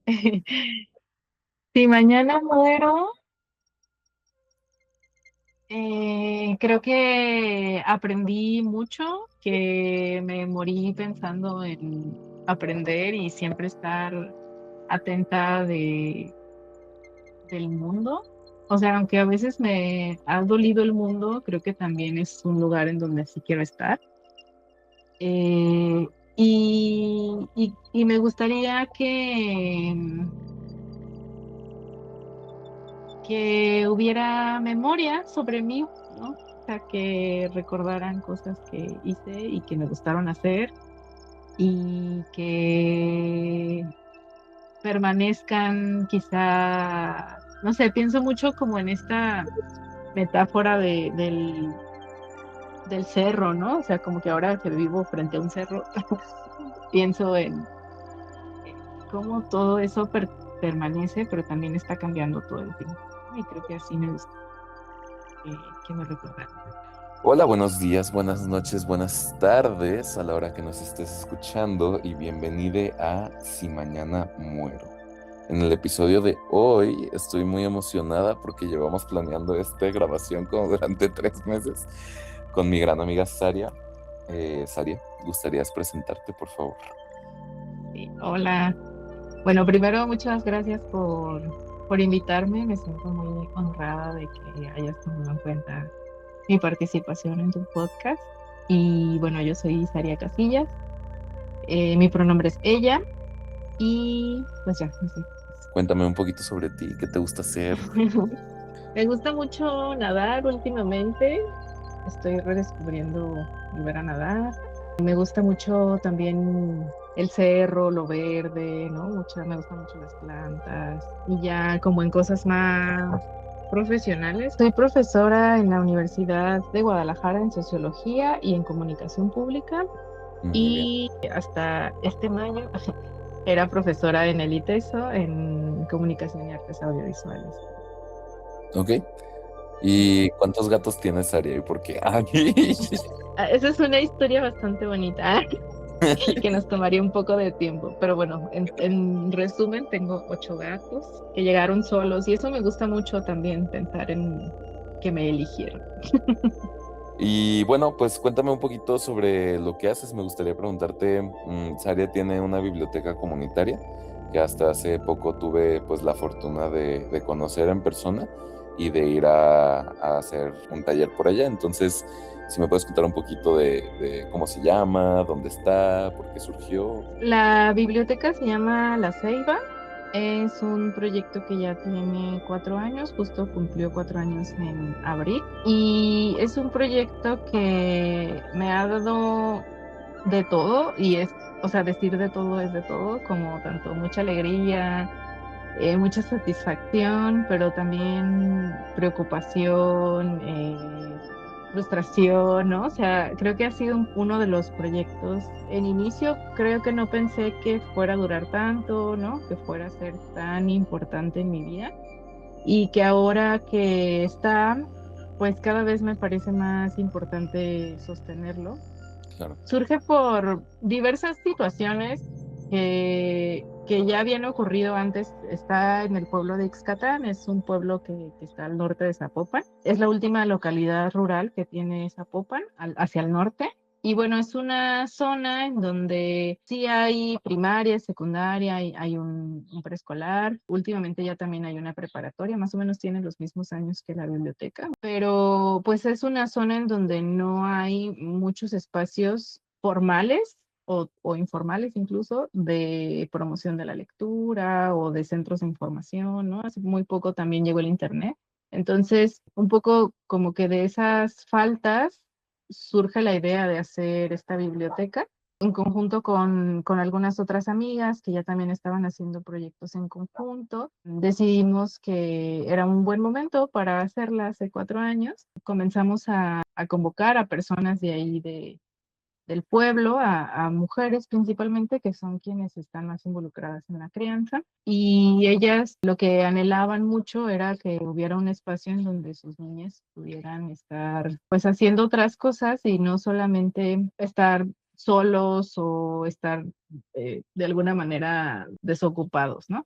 Si mañana muero, creo que aprendí mucho, que me morí pensando en aprender y siempre estar atenta del mundo. O sea, aunque a veces me ha dolido el mundo, creo que también es un lugar en donde sí quiero estar. Eh, y me gustaría que hubiera memoria sobre mí, ¿no? O sea, que recordaran cosas que hice y que me gustaron hacer y que permanezcan quizá, no sé, pienso mucho como en esta metáfora del cerro, ¿no? O sea, como que ahora que vivo frente a un cerro, pienso en cómo todo eso permanece, pero también está cambiando todo el tiempo, ¿no? Y creo que así me gusta que me recordaran. Hola, buenos días, buenas noches, buenas tardes a la hora que nos estés escuchando y bienvenide a Si Mañana Muero. En el episodio de hoy estoy muy emocionada porque llevamos planeando esta grabación como durante 3 meses con mi gran amiga Saria. Saria, ¿gustarías presentarte, por favor? Sí, hola. Bueno, primero, muchas gracias por invitarme. Me siento muy honrada de que hayas tomado en cuenta mi participación en tu podcast. Y bueno, yo soy Saria Casillas. Mi pronombre es ella. Y pues ya, no sé. Cuéntame un poquito sobre ti, qué te gusta hacer. Me gusta mucho nadar últimamente. Estoy redescubriendo volver a nadar. Me gusta mucho también el cerro, lo verde, ¿no? Me gustan mucho las plantas. Y ya como en cosas más profesionales. Soy profesora en la Universidad de Guadalajara en Sociología y en Comunicación Pública. Muy bien. Y hasta este mayo era profesora en el ITESO en Comunicación y Artes Audiovisuales. Ok. ¿Y cuántos gatos tienes, Saria? ¿Y por qué? Ay. Esa es una historia bastante bonita. Que nos tomaría un poco de tiempo. Pero bueno, en resumen, tengo 8 gatos que llegaron solos y eso me gusta mucho también pensar en que me eligieron. Y bueno, pues cuéntame un poquito sobre lo que haces. Me gustaría preguntarte, Saria tiene una biblioteca comunitaria que hasta hace poco tuve pues la fortuna de conocer en persona y de ir a hacer un taller por allá. Entonces, si me puedes contar un poquito de cómo se llama, dónde está, por qué surgió. La biblioteca se llama La Ceiba. Es un proyecto que ya tiene 4 años, justo cumplió 4 años en abril. Y es un proyecto que me ha dado de todo y o sea, decir de todo es de todo, como tanto mucha alegría, mucha satisfacción, pero también preocupación, frustración, ¿no? O sea, creo que ha sido uno de los proyectos. En inicio creo que no pensé que fuera a durar tanto, ¿no? Que fuera a ser tan importante en mi vida y que ahora que está, pues cada vez me parece más importante sostenerlo. Claro. Surge por diversas situaciones que ya habían ocurrido antes. Está en el pueblo de Ixcatán, es un pueblo que está al norte de Zapopan. Es la última localidad rural que tiene Zapopan hacia el norte. Y bueno, es una zona en donde sí hay primaria, secundaria, hay un preescolar. Últimamente ya también hay una preparatoria, más o menos tiene los mismos años que la biblioteca, pero pues es una zona en donde no hay muchos espacios formales o informales incluso de promoción de la lectura o de centros de información, ¿no? Hace muy poco también llegó el internet. Entonces, un poco como que de esas faltas surge la idea de hacer esta biblioteca en conjunto con algunas otras amigas que ya también estaban haciendo proyectos en conjunto. Decidimos que era un buen momento para hacerla hace 4 años. Comenzamos a convocar a personas de ahí del pueblo, a mujeres principalmente, que son quienes están más involucradas en la crianza. Y ellas lo que anhelaban mucho era que hubiera un espacio en donde sus niñas pudieran estar pues haciendo otras cosas y no solamente estar solos o estar de alguna manera desocupados, ¿no?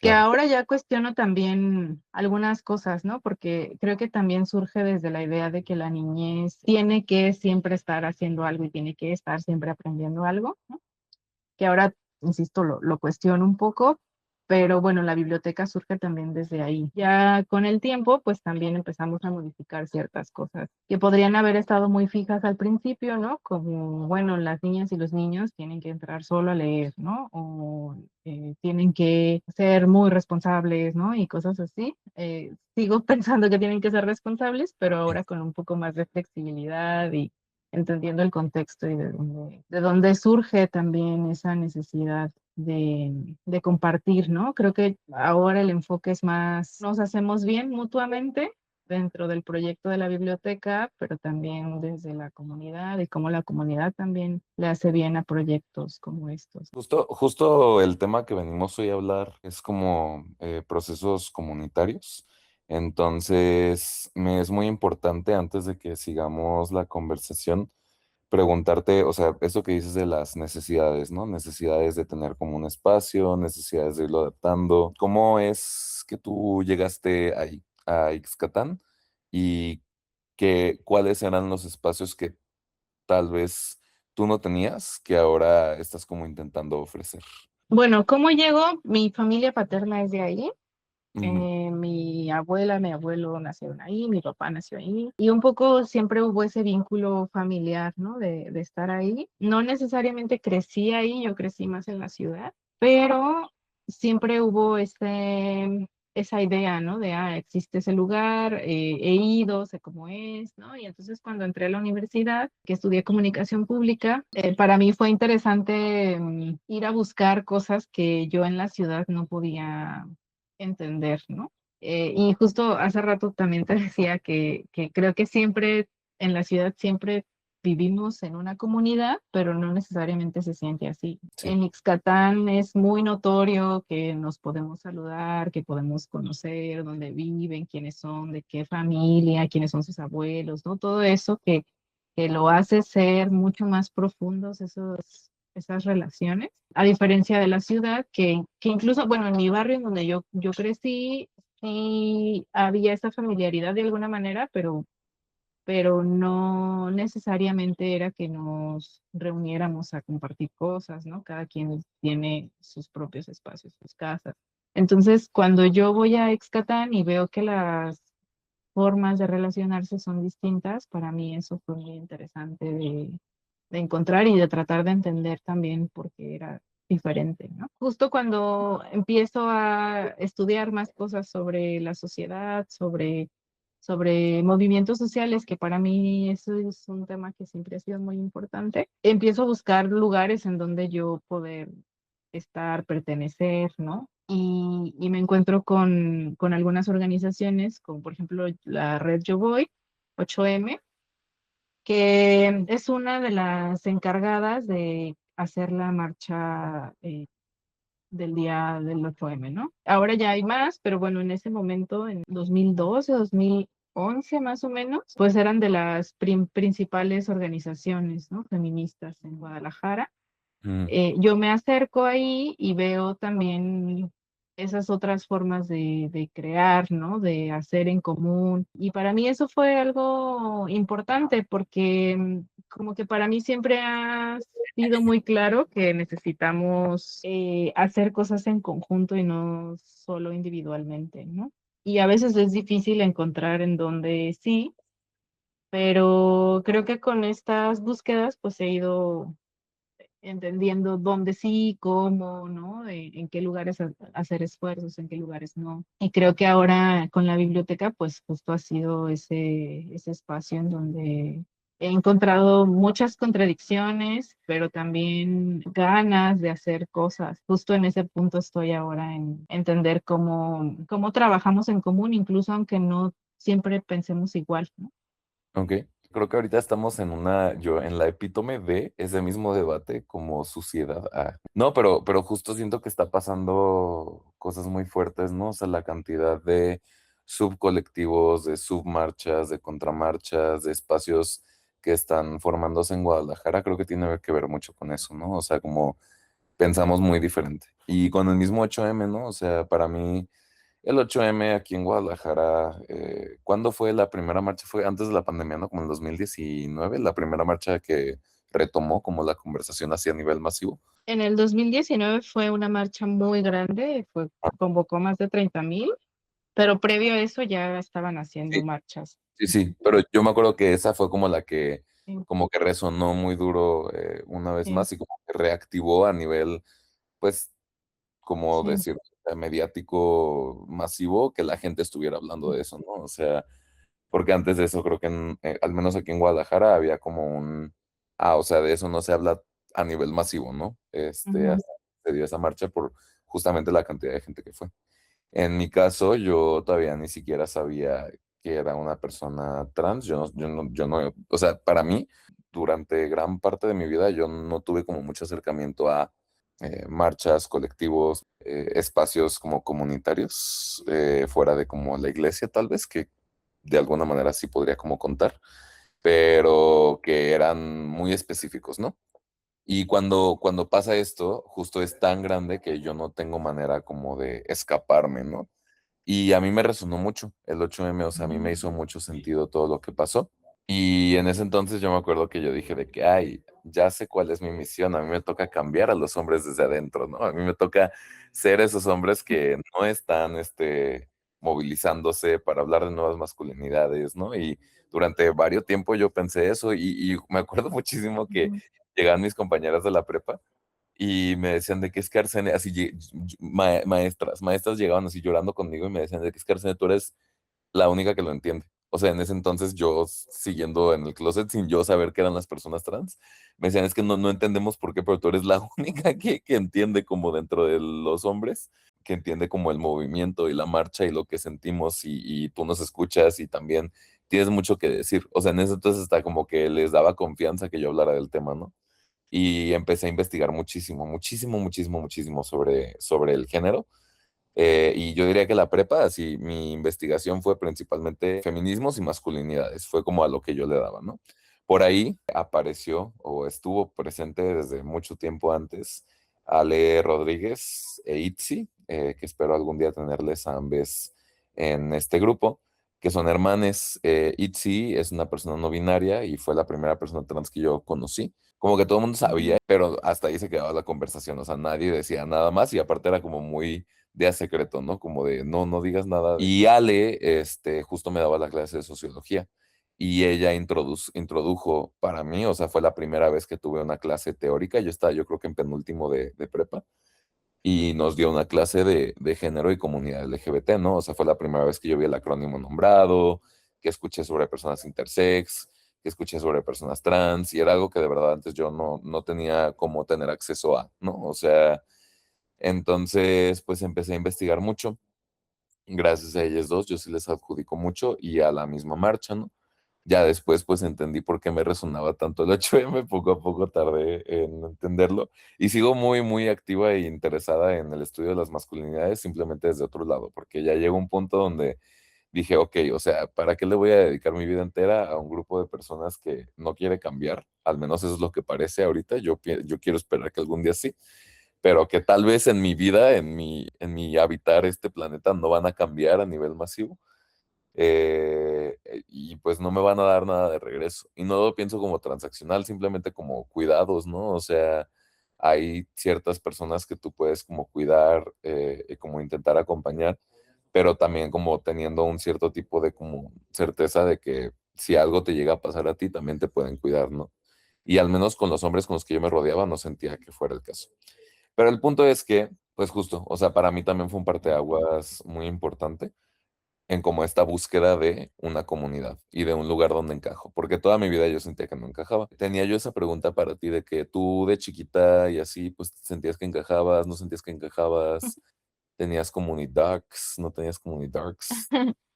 que claro. ahora ya cuestiono también algunas cosas, ¿no? Porque creo que también surge desde la idea de que la niñez tiene que siempre estar haciendo algo y tiene que estar siempre aprendiendo algo, ¿no? Que ahora, insisto, lo cuestiono un poco, pero bueno, la biblioteca surge también desde ahí. Ya con el tiempo, pues también empezamos a modificar ciertas cosas que podrían haber estado muy fijas al principio, ¿no? Como, bueno, las niñas y los niños tienen que entrar solo a leer, ¿no? O tienen que ser muy responsables, ¿no? Y cosas así. Sigo pensando que tienen que ser responsables, pero ahora con un poco más de flexibilidad y entendiendo el contexto y de dónde surge también esa necesidad de compartir, ¿no? Creo que ahora el enfoque es más, nos hacemos bien mutuamente dentro del proyecto de la biblioteca, pero también desde la comunidad y cómo la comunidad también le hace bien a proyectos como estos. Justo el tema que venimos hoy a hablar es como procesos comunitarios. Entonces, me es muy importante antes de que sigamos la conversación, preguntarte, o sea, eso que dices de las necesidades, ¿no? Necesidades de tener como un espacio, necesidades de irlo adaptando. ¿Cómo es que tú llegaste ahí, a Ixcatán? ¿Y cuáles eran los espacios que tal vez tú no tenías que ahora estás como intentando ofrecer? Bueno, ¿cómo llegó? Mi familia paterna es de ahí. Ujú. Mi abuela, mi abuelo nacieron ahí, mi papá nació ahí, y un poco siempre hubo ese vínculo familiar, ¿no? De estar ahí. No necesariamente crecí ahí, yo crecí más en la ciudad, pero siempre hubo esa idea, ¿no? De, existe ese lugar, he ido, sé cómo es, ¿no? Y entonces cuando entré a la universidad, que estudié comunicación pública, para mí fue interesante ir a buscar cosas que yo en la ciudad no podía entender, ¿no? Y justo hace rato también te decía que creo que siempre en la ciudad siempre vivimos en una comunidad, pero no necesariamente se siente así. Sí, En Ixcatán es muy notorio que nos podemos saludar, que podemos conocer dónde viven, quiénes son, de qué familia, quiénes son sus abuelos, ¿no? Todo eso que lo hace ser mucho más profundos esas relaciones, a diferencia de la ciudad, que incluso, bueno, en mi barrio en donde yo crecí, sí había esa familiaridad de alguna manera, pero no necesariamente era que nos reuniéramos a compartir cosas, ¿no? Cada quien tiene sus propios espacios, sus casas. Entonces, cuando yo voy a Excatán y veo que las formas de relacionarse son distintas, para mí eso fue muy interesante de encontrar y de tratar de entender también por qué era diferente, ¿no? Justo cuando empiezo a estudiar más cosas sobre la sociedad, sobre movimientos sociales, que para mí eso es un tema que siempre ha sido muy importante, empiezo a buscar lugares en donde yo poder estar, pertenecer, ¿no? Y me encuentro con algunas organizaciones, como por ejemplo la red Yo Voy, 8M, que es una de las encargadas de hacer la marcha del día del 8M, ¿no? Ahora ya hay más, pero bueno, en ese momento, en 2012, 2011 más o menos, pues eran de las principales organizaciones, ¿no? Feministas en Guadalajara. mm, Yo me acerco ahí y veo también esas otras formas de crear, ¿no? De hacer en común. Y para mí eso fue algo importante porque como que para mí siempre ha sido muy claro que necesitamos hacer cosas en conjunto y no solo individualmente, ¿no? Y a veces es difícil encontrar en donde sí, pero creo que con estas búsquedas pues he ido entendiendo dónde sí, cómo, ¿no? En qué lugares hacer esfuerzos, en qué lugares no. Y creo que ahora con la biblioteca, pues justo ha sido ese espacio en donde he encontrado muchas contradicciones, pero también ganas de hacer cosas. Justo en ese punto estoy ahora en entender cómo trabajamos en común, incluso aunque no siempre pensemos igual, ¿no? ok. Creo que ahorita estamos yo en la epítome de ese mismo debate como suciedad. No, pero justo siento que está pasando cosas muy fuertes, ¿no? O sea, la cantidad de subcolectivos, de submarchas, de contramarchas, de espacios que están formándose en Guadalajara, creo que tiene que ver mucho con eso, ¿no? O sea, como pensamos muy diferente. Y con el mismo 8M, ¿no? O sea, para mí, el 8M aquí en Guadalajara, ¿cuándo fue la primera marcha? Fue antes de la pandemia, ¿no? Como en el 2019, la primera marcha que retomó como la conversación así a nivel masivo. En el 2019 fue una marcha muy grande, convocó más de 30,000, pero previo a eso ya estaban haciendo Sí, marchas. sí, sí, pero yo me acuerdo que esa fue como la que Sí, como que resonó muy duro una vez sí, más y como que reactivó a nivel, pues, como sí. decir, mediático masivo que la gente estuviera hablando de eso, ¿no? O sea, porque antes de eso creo que al menos aquí en Guadalajara había como o sea, de eso no se habla a nivel masivo, ¿no? Ujú, Hasta se dio esa marcha por justamente la cantidad de gente que fue. En mi caso, yo todavía ni siquiera sabía que era una persona trans. Yo no, o sea, para mí, durante gran parte de mi vida, yo no tuve como mucho acercamiento a marchas, colectivos, espacios como comunitarios, fuera de como la iglesia, tal vez, que de alguna manera sí podría como contar, pero que eran muy específicos, ¿no? Y cuando pasa esto, justo es tan grande que yo no tengo manera como de escaparme, ¿no? Y a mí me resonó mucho el 8M, o sea, a mí me hizo mucho sentido todo lo que pasó. Y en ese entonces yo me acuerdo que yo dije de que, ay, ya sé cuál es mi misión, a mí me toca cambiar a los hombres desde adentro, ¿no? A mí me toca ser esos hombres que no están, movilizándose para hablar de nuevas masculinidades, ¿no? Y durante varios tiempo yo pensé eso y me acuerdo muchísimo que ujú, llegaban mis compañeras de la prepa y me decían de que es que Arsene, así maestras llegaban así llorando conmigo y me decían de que es que Arsene, tú eres la única que lo entiende. O sea, en ese entonces yo siguiendo en el closet sin yo saber que eran las personas trans, me decían es que no entendemos por qué, pero tú eres la única que entiende como dentro de los hombres, que entiende como el movimiento y la marcha y lo que sentimos y tú nos escuchas y también tienes mucho que decir. O sea, en ese entonces hasta como que les daba confianza que yo hablara del tema, ¿no? Y empecé a investigar muchísimo, muchísimo, muchísimo, muchísimo sobre el género. Y yo diría que la prepa, así, mi investigación fue principalmente feminismos y masculinidades, fue como a lo que yo le daba, ¿no? Por ahí apareció o estuvo presente desde mucho tiempo antes Ale Rodríguez e Itzi, que espero algún día tenerles a ambas en este grupo, que son hermanes. Itzi es una persona no binaria y fue la primera persona trans que yo conocí. Como que todo el mundo sabía, pero hasta ahí se quedaba la conversación, o sea, nadie decía nada más y aparte era como muy de a secreto, ¿no? Como de no digas nada. Y Ale, justo me daba la clase de sociología y ella introdujo para mí, o sea, fue la primera vez que tuve una clase teórica, yo estaba yo creo que en penúltimo de prepa y nos dio una clase de género y comunidad LGBT, ¿no? O sea, fue la primera vez que yo vi el acrónimo nombrado, que escuché sobre personas intersex, que escuché sobre personas trans y era algo que de verdad antes yo no tenía cómo tener acceso a, ¿no? O sea, entonces, pues empecé a investigar mucho. Gracias a ellas dos, yo sí les adjudico mucho y a la misma marcha, ¿no? Ya después, pues entendí por qué me resonaba tanto el 8M, poco a poco tardé en entenderlo y sigo muy, muy activa e interesada en el estudio de las masculinidades, simplemente desde otro lado, porque ya llegó un punto donde dije, ok, o sea, ¿para qué le voy a dedicar mi vida entera a un grupo de personas que no quiere cambiar? Al menos eso es lo que parece ahorita, yo quiero esperar que algún día sí, pero que tal vez en mi vida, en mi habitar este planeta, no van a cambiar a nivel masivo. Y pues no me van a dar nada de regreso. Y no lo pienso como transaccional, simplemente como cuidados, ¿no? O sea, hay ciertas personas que tú puedes como cuidar y como intentar acompañar, pero también como teniendo un cierto tipo de como certeza de que si algo te llega a pasar a ti, también te pueden cuidar, ¿no? Y al menos con los hombres con los que yo me rodeaba no sentía que fuera el caso. Pero el punto es que, pues justo, o sea, para mí también fue un parteaguas muy importante en como esta búsqueda de una comunidad y de un lugar donde encajo, porque toda mi vida yo sentía que no encajaba. Tenía yo esa pregunta para ti de que tú de chiquita y así, pues sentías que encajabas, no sentías que encajabas, tenías comunidarks, no tenías comunidarks.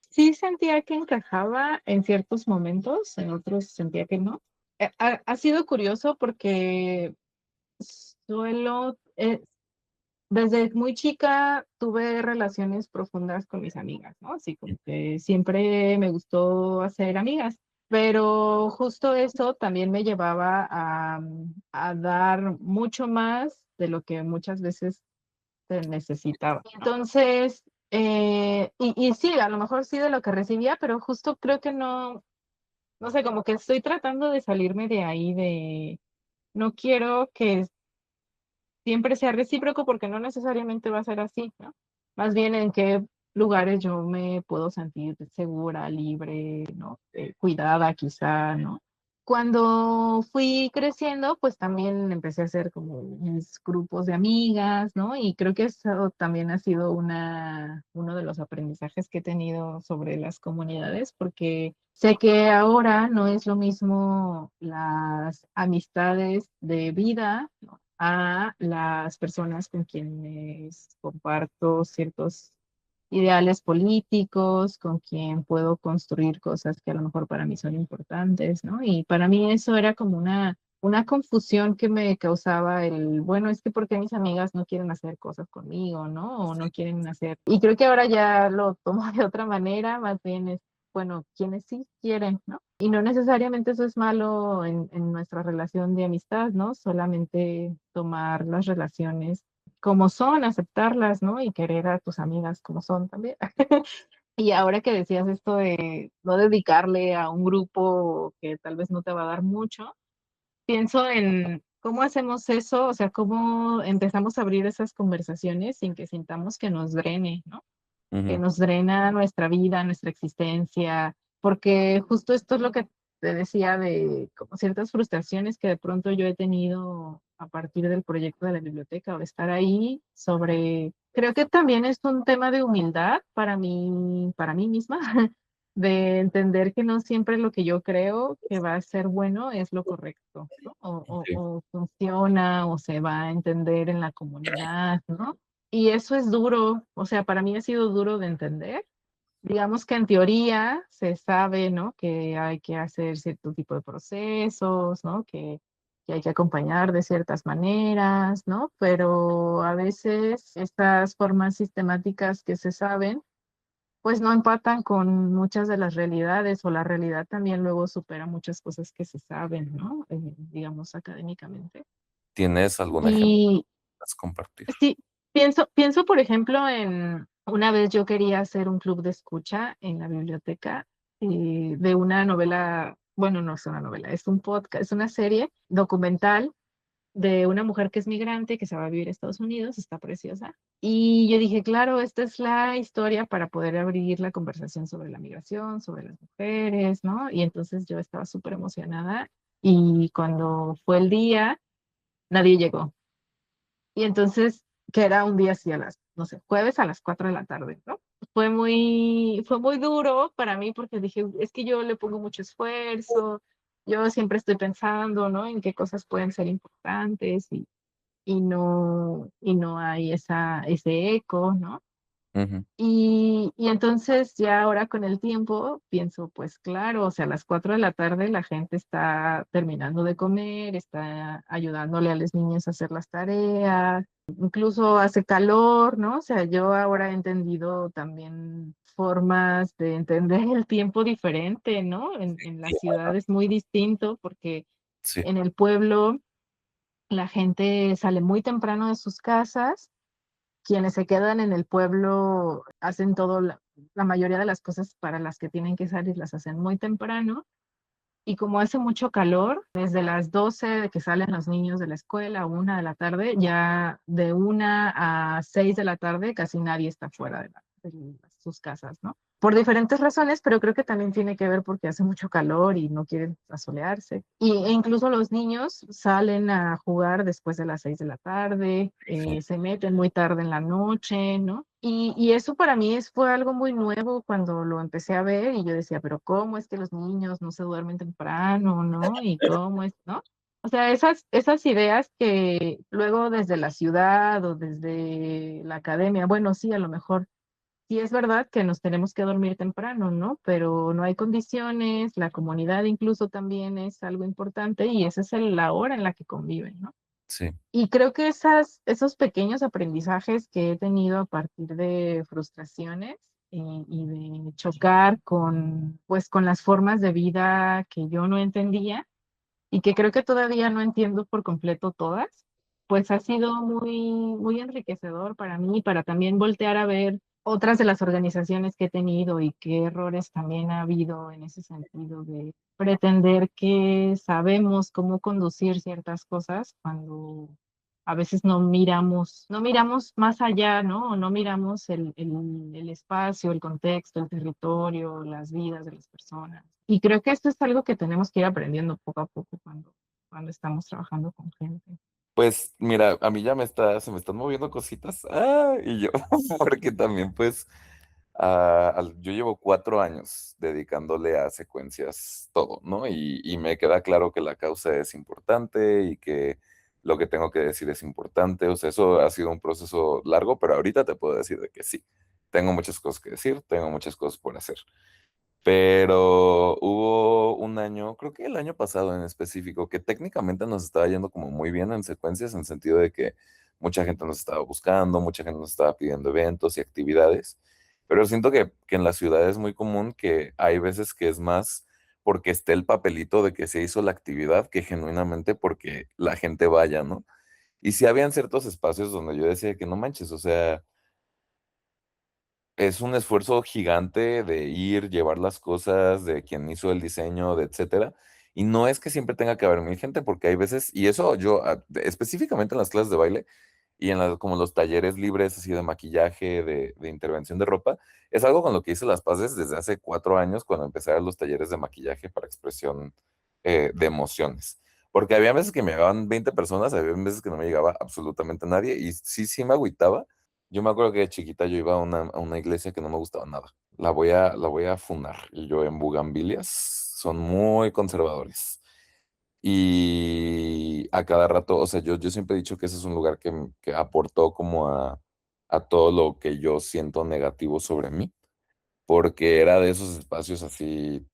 Sí sentía que encajaba en ciertos momentos, en otros sentía que no. Ha sido curioso porque suelo, desde muy chica tuve relaciones profundas con mis amigas, ¿no? Así como que siempre me gustó hacer amigas, pero justo eso también me llevaba a dar mucho más de lo que muchas veces se necesitaba. Entonces, y sí, a lo mejor sí de lo que recibía, pero justo creo que no, no sé, como que estoy tratando de salirme de ahí, de no quiero que siempre sea recíproco porque no necesariamente va a ser así, ¿no? Más bien en qué lugares yo me puedo sentir segura, libre, ¿no? Cuidada quizá, ¿no? Cuando fui creciendo, pues también empecé a hacer como mis grupos de amigas, ¿no? Y creo que eso también ha sido uno de los aprendizajes que he tenido sobre las comunidades, porque sé que ahora no es lo mismo las amistades de vida, ¿no? A las personas con quienes comparto ciertos ideales políticos, con quien puedo construir cosas que a lo mejor para mí son importantes, ¿no? Y para mí eso era como una confusión que me causaba el, bueno, es que ¿por qué mis amigas no quieren hacer cosas conmigo, ¿no? O no quieren hacer. Y creo que ahora ya lo tomo de otra manera, más bien es, bueno, quienes sí quieren, ¿no? Y no necesariamente eso es malo en nuestra relación de amistad, ¿no? Solamente tomar las relaciones como son, aceptarlas, ¿no? Y querer a tus amigas como son también. Y ahora que decías esto de no dedicarle a un grupo que tal vez no te va a dar mucho, pienso en cómo hacemos eso, o sea, cómo empezamos a abrir esas conversaciones sin que sintamos que nos drene, ¿no? Que Ujú. nos drena nuestra vida, nuestra existencia, porque justo esto es lo que te decía de como ciertas frustraciones que de pronto yo he tenido a partir del proyecto de la biblioteca o de estar ahí sobre, creo que también es un tema de humildad para mí misma, de entender que no siempre lo que yo creo que va a ser bueno es lo correcto, ¿no? Sí, O funciona o se va a entender en la comunidad, ¿no? Y eso es duro, o sea, para mí ha sido duro de entender. Digamos que en teoría se sabe, ¿no? Que hay que hacer cierto tipo de procesos, ¿no? Que hay que acompañar de ciertas maneras, ¿no? Pero a veces estas formas sistemáticas que se saben, pues no empatan con muchas de las realidades o la realidad también luego supera muchas cosas que se saben, ¿no? Digamos académicamente. ¿tienes algún ejemplo Y que puedas compartir? sí, pienso, por ejemplo, en una vez yo quería hacer un club de escucha en la biblioteca de una novela, bueno, no es una novela, es un podcast, es una serie documental de una mujer que es migrante, que se va a vivir a Estados Unidos, está preciosa. Y yo dije, claro, esta es la historia para poder abrir la conversación sobre la migración, sobre las mujeres, ¿no? Y entonces yo estaba súper emocionada y cuando fue el día, nadie llegó. Y entonces, que era un día así a las, no sé, jueves a las 4 de la tarde, ¿no? Fue muy duro para mí porque dije, es que yo le pongo mucho esfuerzo, yo siempre estoy pensando, ¿no? En qué cosas pueden ser importantes y no hay ese eco, ¿no? Ujú. Y entonces ya ahora con el tiempo pienso, pues claro, o sea, a las 4 de la tarde la gente está terminando de comer, está ayudándole a los niños a hacer las tareas, incluso hace calor, ¿no? O sea, yo ahora he entendido también formas de entender el tiempo diferente, ¿no? En la ciudad es muy distinto porque Sí, en el pueblo la gente sale muy temprano de sus casas, quienes se quedan en el pueblo hacen todo, la mayoría de las cosas para las que tienen que salir las hacen muy temprano. Y como hace mucho calor, desde las 12 de que salen los niños de la escuela, 1 de la tarde, ya de 1 a 6 de la tarde casi nadie está fuera de sus casas, ¿no? Por diferentes razones, pero creo que también tiene que ver porque hace mucho calor y no quieren asolearse. E incluso los niños salen a jugar después de las 6 de la tarde, sí, se meten muy tarde en la noche, ¿no? Y eso para mí fue algo muy nuevo cuando lo empecé a ver y yo decía, pero ¿cómo es que los niños no se duermen temprano, ¿no? ¿Y cómo es, no? O sea, esas ideas que luego desde la ciudad o desde la academia, bueno, sí, a lo mejor sí es verdad que nos tenemos que dormir temprano, ¿no? Pero no hay condiciones, la comunidad incluso también es algo importante y esa es la hora en la que conviven, ¿no? sí, Y creo que esos pequeños aprendizajes que he tenido a partir de frustraciones y de chocar con, pues, con las formas de vida que yo no entendía y que creo que todavía no entiendo por completo todas, pues ha sido muy enriquecedor para mí, para también voltear a ver otras de las organizaciones que he tenido y qué errores también ha habido en ese sentido de pretender que sabemos cómo conducir ciertas cosas cuando a veces no miramos más allá, ¿no? O no miramos el espacio, el contexto, el territorio, las vidas de las personas. Y creo que esto es algo que tenemos que ir aprendiendo poco a poco cuando estamos trabajando con gente. Pues mira, a mí ya se me están moviendo cositas. Y yo, porque también pues, yo llevo 4 años dedicándole a secuencias todo, ¿no? Y me queda claro que la causa es importante y que lo que tengo que decir es importante. O sea, eso ha sido un proceso largo, pero ahorita te puedo decir de que sí. Tengo muchas cosas que decir, tengo muchas cosas por hacer. Pero hubo un año, creo que el año pasado en específico, que técnicamente nos estaba yendo como muy bien en secuencias, en sentido de que mucha gente nos estaba buscando, mucha gente nos estaba pidiendo eventos y actividades. Pero siento que en la ciudad es muy común que hay veces que es más porque esté el papelito de que se hizo la actividad que genuinamente porque la gente vaya, ¿no? Y sí habían ciertos espacios donde yo decía que no manches, o sea, es un esfuerzo gigante de ir, llevar las cosas, de quien hizo el diseño, de etcétera. Y no es que siempre tenga que haber mil gente, porque hay veces, y eso yo, específicamente en las clases de baile y en como los talleres libres así de maquillaje, de intervención de ropa, es algo con lo que hice las paces desde hace 4 años cuando empecé a dar los talleres de maquillaje para expresión de emociones. Porque había veces que me llegaban 20 personas, había veces que no me llegaba absolutamente nadie, y sí, sí me agüitaba. Yo me acuerdo que de chiquita yo iba a una iglesia que no me gustaba nada. La voy a funar. Y yo en Bugambilias son muy conservadores. Y a cada rato, o sea, yo siempre he dicho que ese es un lugar que aportó como a todo lo que yo siento negativo sobre mí, porque era de esos espacios así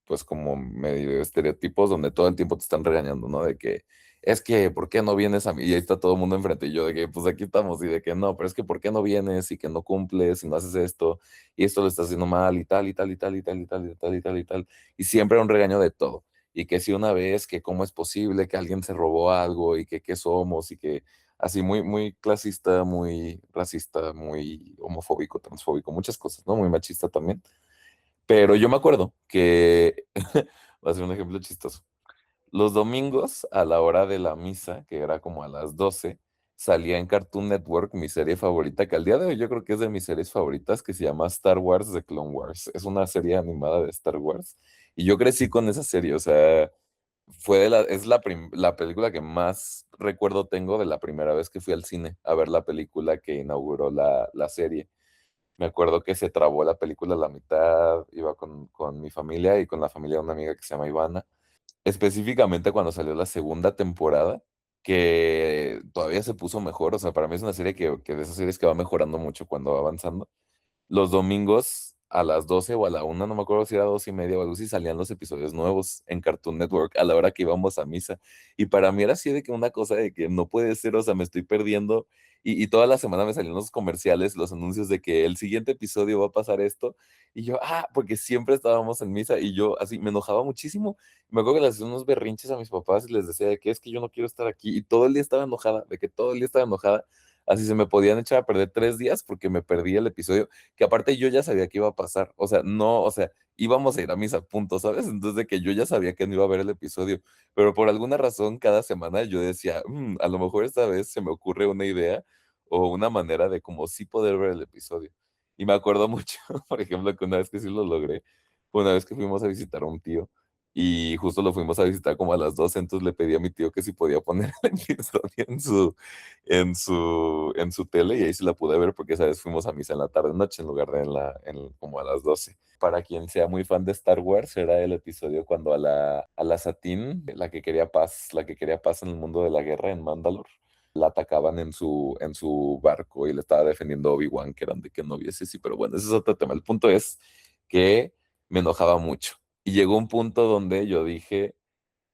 pues como medio estereotipos donde todo el tiempo te están regañando, ¿no? De que es que, ¿por qué no vienes a mí? Y ahí está todo el mundo enfrente y yo de que, pues aquí estamos y de que no, pero es que, ¿por qué no vienes y que no cumples y no haces esto y esto lo estás haciendo mal y tal y tal y tal y tal y tal y tal y tal y tal? Y siempre un regaño de todo. Y que si una vez, que cómo es posible que alguien se robó algo y que qué somos y que así muy clasista, muy racista, muy homofóbico, transfóbico, muchas cosas, ¿no? Muy machista también. Pero yo me acuerdo que, va a ser un ejemplo chistoso. Los domingos, a la hora de la misa, que era como a las 12, salía en Cartoon Network mi serie favorita, que al día de hoy yo creo que es de mis series favoritas, que se llama Star Wars The Clone Wars. Es una serie animada de Star Wars. Y yo crecí con esa serie, o sea, es la película que más recuerdo tengo de la primera vez que fui al cine a ver la película que inauguró la serie. Me acuerdo que se trabó la película a la mitad, iba con mi familia y con la familia de una amiga que se llama Ivana. Específicamente cuando salió la segunda temporada, que todavía se puso mejor. O sea, para mí es una serie que de esas series que va mejorando mucho cuando va avanzando. Los domingos a las 12 o a la 1, no me acuerdo si era 2:30 o algo así, salían los episodios nuevos en Cartoon Network a la hora que íbamos a misa. Y para mí era así de que una cosa de que no puede ser, o sea, me estoy perdiendo. Y toda la semana me salían los comerciales, los anuncios de que el siguiente episodio va a pasar esto. Y yo, porque siempre estábamos en misa y yo así me enojaba muchísimo. Me acuerdo que les hacía unos berrinches a mis papás y les decía de que es que yo no quiero estar aquí. Y todo el día estaba enojada, de que todo el día estaba enojada. Así se me podían echar a perder 3 días porque me perdí el episodio, que aparte yo ya sabía que iba a pasar, o sea, no, o sea, íbamos a ir a misa, punto, ¿sabes? Entonces de que yo ya sabía que no iba a ver el episodio, pero por alguna razón cada semana yo decía, a lo mejor esta vez se me ocurre una idea o una manera de como sí poder ver el episodio. Y me acuerdo mucho, por ejemplo, que una vez que sí lo logré, fue una vez que fuimos a visitar a un tío. Y justo lo fuimos a visitar como a las 12, entonces le pedí a mi tío que si podía poner el episodio en su tele y ahí sí la pude ver porque esa vez fuimos a misa en la tarde noche en lugar de como a las 12. Para quien sea muy fan de Star Wars, era el episodio cuando a la Satine, la que quería paz en el mundo de la guerra en Mandalore, la atacaban en su barco y le estaba defendiendo Obi-Wan, que eran de que no hubiese, sí, pero bueno, ese es otro tema. El punto es que me enojaba mucho. Y llegó un punto donde yo dije,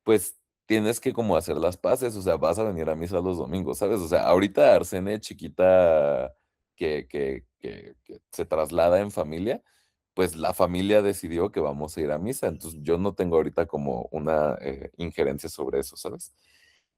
pues tienes que como hacer las paces, o sea, vas a venir a misa los domingos, ¿sabes? O sea, ahorita Arsene chiquita que se traslada en familia, pues la familia decidió que vamos a ir a misa, entonces yo no tengo ahorita como una injerencia sobre eso, ¿sabes?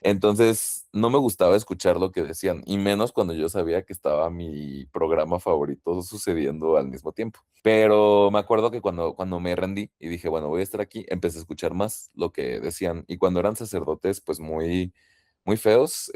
Entonces, no me gustaba escuchar lo que decían, y menos cuando yo sabía que estaba mi programa favorito sucediendo al mismo tiempo. Pero me acuerdo que cuando me rendí y dije, bueno, voy a estar aquí, empecé a escuchar más lo que decían. Y cuando eran sacerdotes, pues muy feos,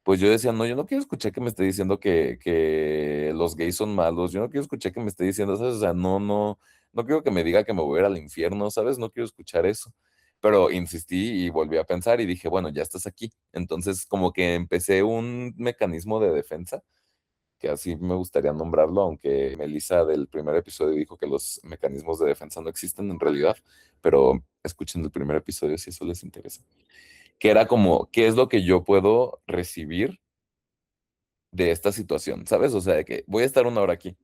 pues yo decía, no, yo no quiero escuchar que me esté diciendo que los gays son malos, yo no quiero escuchar que me esté diciendo, ¿sabes? O sea, no quiero que me diga que me voy a ir al infierno, ¿sabes? No quiero escuchar eso. Pero insistí y volví a pensar y dije, bueno, ya estás aquí. Entonces, como que empecé un mecanismo de defensa, que así me gustaría nombrarlo, aunque Melissa del primer episodio dijo que los mecanismos de defensa no existen en realidad, pero escuchen el primer episodio si eso les interesa. Que era como, ¿qué es lo que yo puedo recibir de esta situación? ¿Sabes? O sea, de que voy a estar una hora aquí.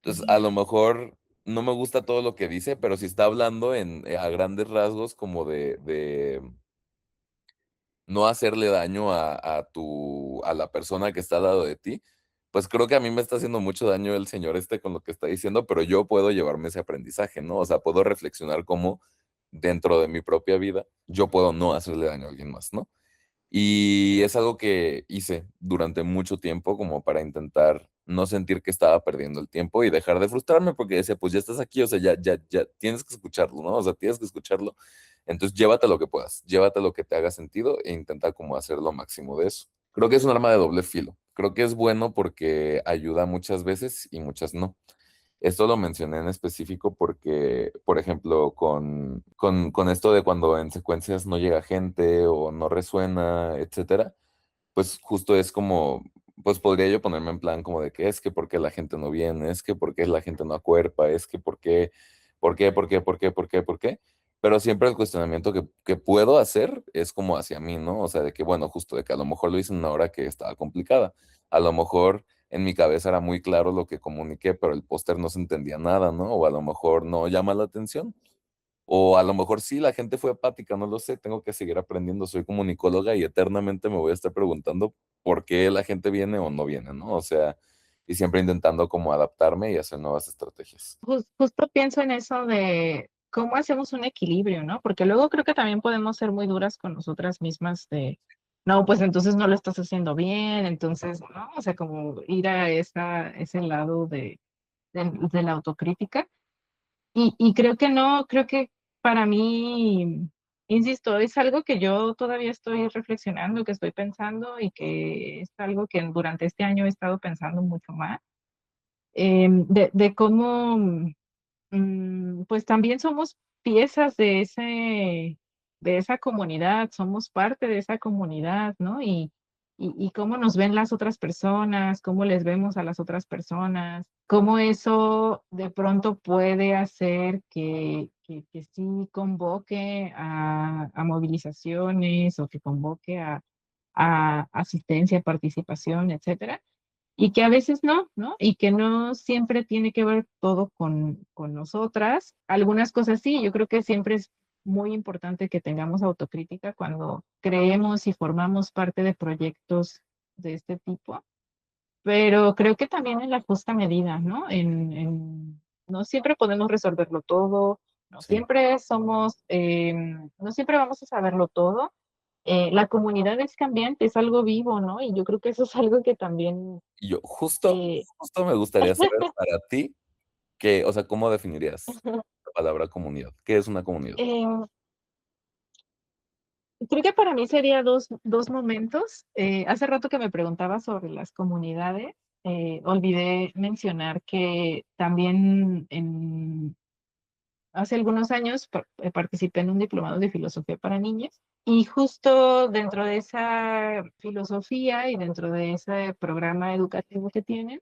Entonces, a lo mejor no me gusta todo lo que dice, pero si está hablando a grandes rasgos como de no hacerle daño a la persona que está al lado de ti, pues creo que a mí me está haciendo mucho daño el señor este con lo que está diciendo, pero yo puedo llevarme ese aprendizaje, ¿no? O sea, puedo reflexionar cómo dentro de mi propia vida yo puedo no hacerle daño a alguien más, ¿no? Y es algo que hice durante mucho tiempo como para intentar no sentir que estaba perdiendo el tiempo y dejar de frustrarme porque decía, pues ya estás aquí, o sea, ya tienes que escucharlo, ¿no? O sea, tienes que escucharlo. Entonces llévate lo que puedas, llévate lo que te haga sentido e intenta como hacer lo máximo de eso. Creo que es un arma de doble filo. Creo que es bueno porque ayuda muchas veces y muchas no. Esto lo mencioné en específico porque, por ejemplo, con esto de cuando en secuencias no llega gente o no resuena, etcétera, pues justo es como, pues podría yo ponerme en plan como de que es que por qué la gente no viene, es que por qué la gente no acuerpa, es que por qué. Pero siempre el cuestionamiento que puedo hacer es como hacia mí, ¿no? O sea, de que, bueno, justo de que a lo mejor lo hice en una hora que estaba complicada. A lo mejor en mi cabeza era muy claro lo que comuniqué, pero el póster no se entendía nada, ¿no? O a lo mejor no llama la atención. O a lo mejor sí, la gente fue apática, no lo sé, tengo que seguir aprendiendo, soy comunicóloga y eternamente me voy a estar preguntando por qué la gente viene o no viene, ¿no? O sea, y siempre intentando como adaptarme y hacer nuevas estrategias. Justo pienso en eso de cómo hacemos un equilibrio, ¿no? Porque luego creo que también podemos ser muy duras con nosotras mismas de, no, pues entonces no lo estás haciendo bien, entonces, ¿no? O sea, como ir a ese lado de la autocrítica. Y creo que no, creo que para mí, insisto, es algo que yo todavía estoy reflexionando, que estoy pensando y que es algo que durante este año he estado pensando mucho más, de cómo pues también somos piezas de esa comunidad, somos parte de esa comunidad, ¿no? Y cómo nos ven las otras personas, cómo les vemos a las otras personas, cómo eso de pronto puede hacer que sí convoque a movilizaciones o que convoque a asistencia, participación, etcétera y que a veces no, ¿no? Y que no siempre tiene que ver todo con nosotras. Algunas cosas sí, yo creo que siempre es muy importante que tengamos autocrítica cuando creemos y formamos parte de proyectos de este tipo, pero creo que también en la justa medida, ¿no? No siempre podemos resolverlo todo, Sí. no siempre vamos a saberlo todo. La comunidad es cambiante, es algo vivo, ¿no? Y yo creo que eso es algo que también Y yo, eh, justo me gustaría saber para ti que, o sea, ¿cómo definirías la palabra comunidad? ¿Qué es una comunidad? em, creo que para mí sería dos momentos. Hace rato que me preguntaba sobre las comunidades, olvidé mencionar que también hace algunos años participé en un diplomado de filosofía para niños y justo dentro de esa filosofía y dentro de ese programa educativo que tienen,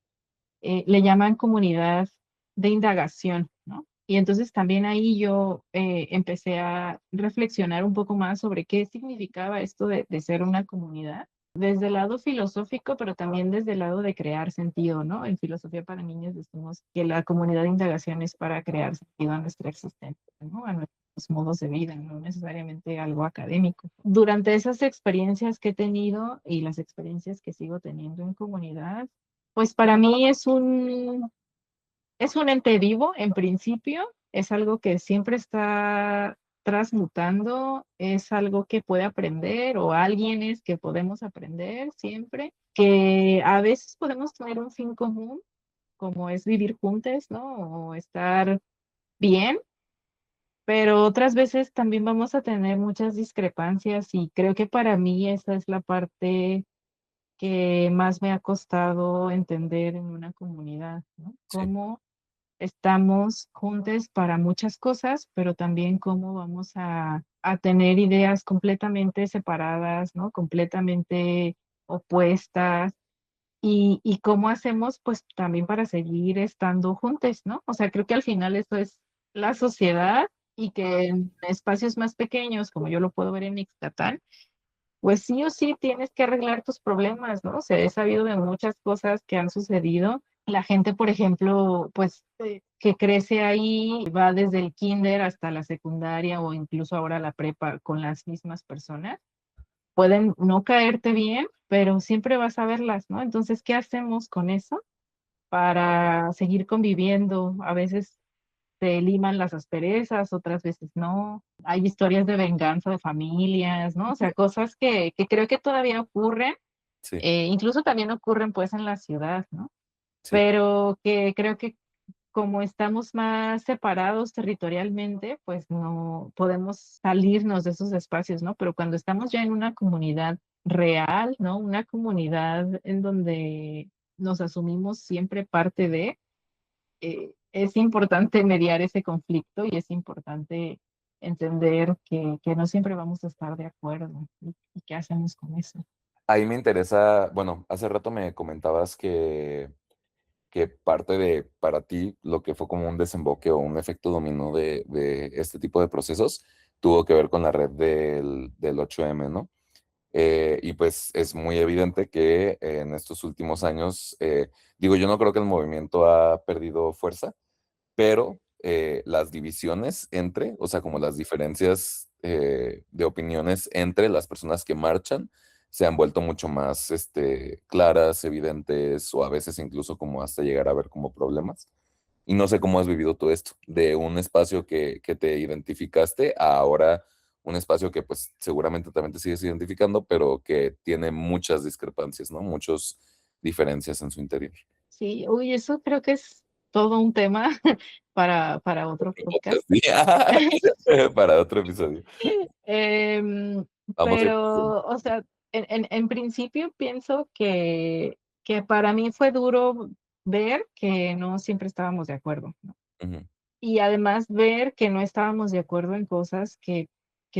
le llaman comunidad de indagación, ¿no? Y entonces también ahí yo empecé a reflexionar un poco más sobre qué significaba esto de ser una comunidad, desde el lado filosófico, pero también desde el lado de crear sentido, ¿no? En filosofía para niños decimos que la comunidad de indagación es para crear sentido a nuestra existencia, ¿no? A nuestros modos de vida, no necesariamente algo académico. Durante esas experiencias que he tenido y las experiencias que sigo teniendo en comunidad, pues para mí es un ente vivo en principio, es algo que siempre está, transmutando, es algo que puede aprender o alguien es que podemos aprender siempre, que a veces podemos tener un fin común, como es vivir juntos, ¿no? O estar bien, pero otras veces también vamos a tener muchas discrepancias y creo que para mí esa es la parte que más me ha costado entender en una comunidad, ¿no? Sí. Cómo estamos juntos para muchas cosas, pero también cómo vamos a tener ideas completamente separadas, ¿no? Completamente opuestas. Y cómo hacemos, pues también para seguir estando juntos, ¿no? O sea, creo que al final eso es la sociedad y que en espacios más pequeños, como yo lo puedo ver en Ixtatán, pues sí o sí tienes que arreglar tus problemas, ¿no? O sea, he sabido de muchas cosas que han sucedido. La gente, por ejemplo, pues que crece ahí, va desde el kinder hasta la secundaria o incluso ahora la prepa con las mismas personas, pueden no caerte bien, pero siempre vas a verlas, ¿no? Entonces, ¿qué hacemos con eso para seguir conviviendo? A veces se liman las asperezas, otras veces no. Hay historias de venganza de familias, ¿no? O sea, cosas que creo que todavía ocurren, Sí, incluso también ocurren pues en la ciudad, ¿no? sí. Pero que creo que como estamos más separados territorialmente, pues no podemos salirnos de esos espacios, ¿no? Pero cuando estamos ya en una comunidad real, ¿no? Una comunidad en donde nos asumimos siempre parte de, es importante mediar ese conflicto y es importante entender que no siempre vamos a estar de acuerdo y qué hacemos con eso. Ahí me interesa, bueno, hace rato me comentabas que parte de, para ti, lo que fue como un desemboque o un efecto dominó de este tipo de procesos, tuvo que ver con la red del 8M, ¿no? Y pues es muy evidente que en estos últimos años, digo, yo no creo que el movimiento ha perdido fuerza, pero las divisiones entre, o sea, como las diferencias de opiniones entre las personas que marchan, se han vuelto mucho más claras, evidentes, o a veces incluso como hasta llegar a ver como problemas. Y no sé cómo has vivido todo esto, de un espacio que te identificaste a ahora un espacio que pues seguramente también te sigues identificando, pero que tiene muchas discrepancias, ¿no? Muchas diferencias en su interior. Sí, uy, eso creo que es todo un tema para otro Otro podcast. podcast, sí. Para otro episodio. Em, Vamos a ir. pero, o sea, en principio pienso que para mí fue duro ver que no siempre estábamos de acuerdo, ¿no? Ujú, Y además ver que no estábamos de acuerdo en cosas que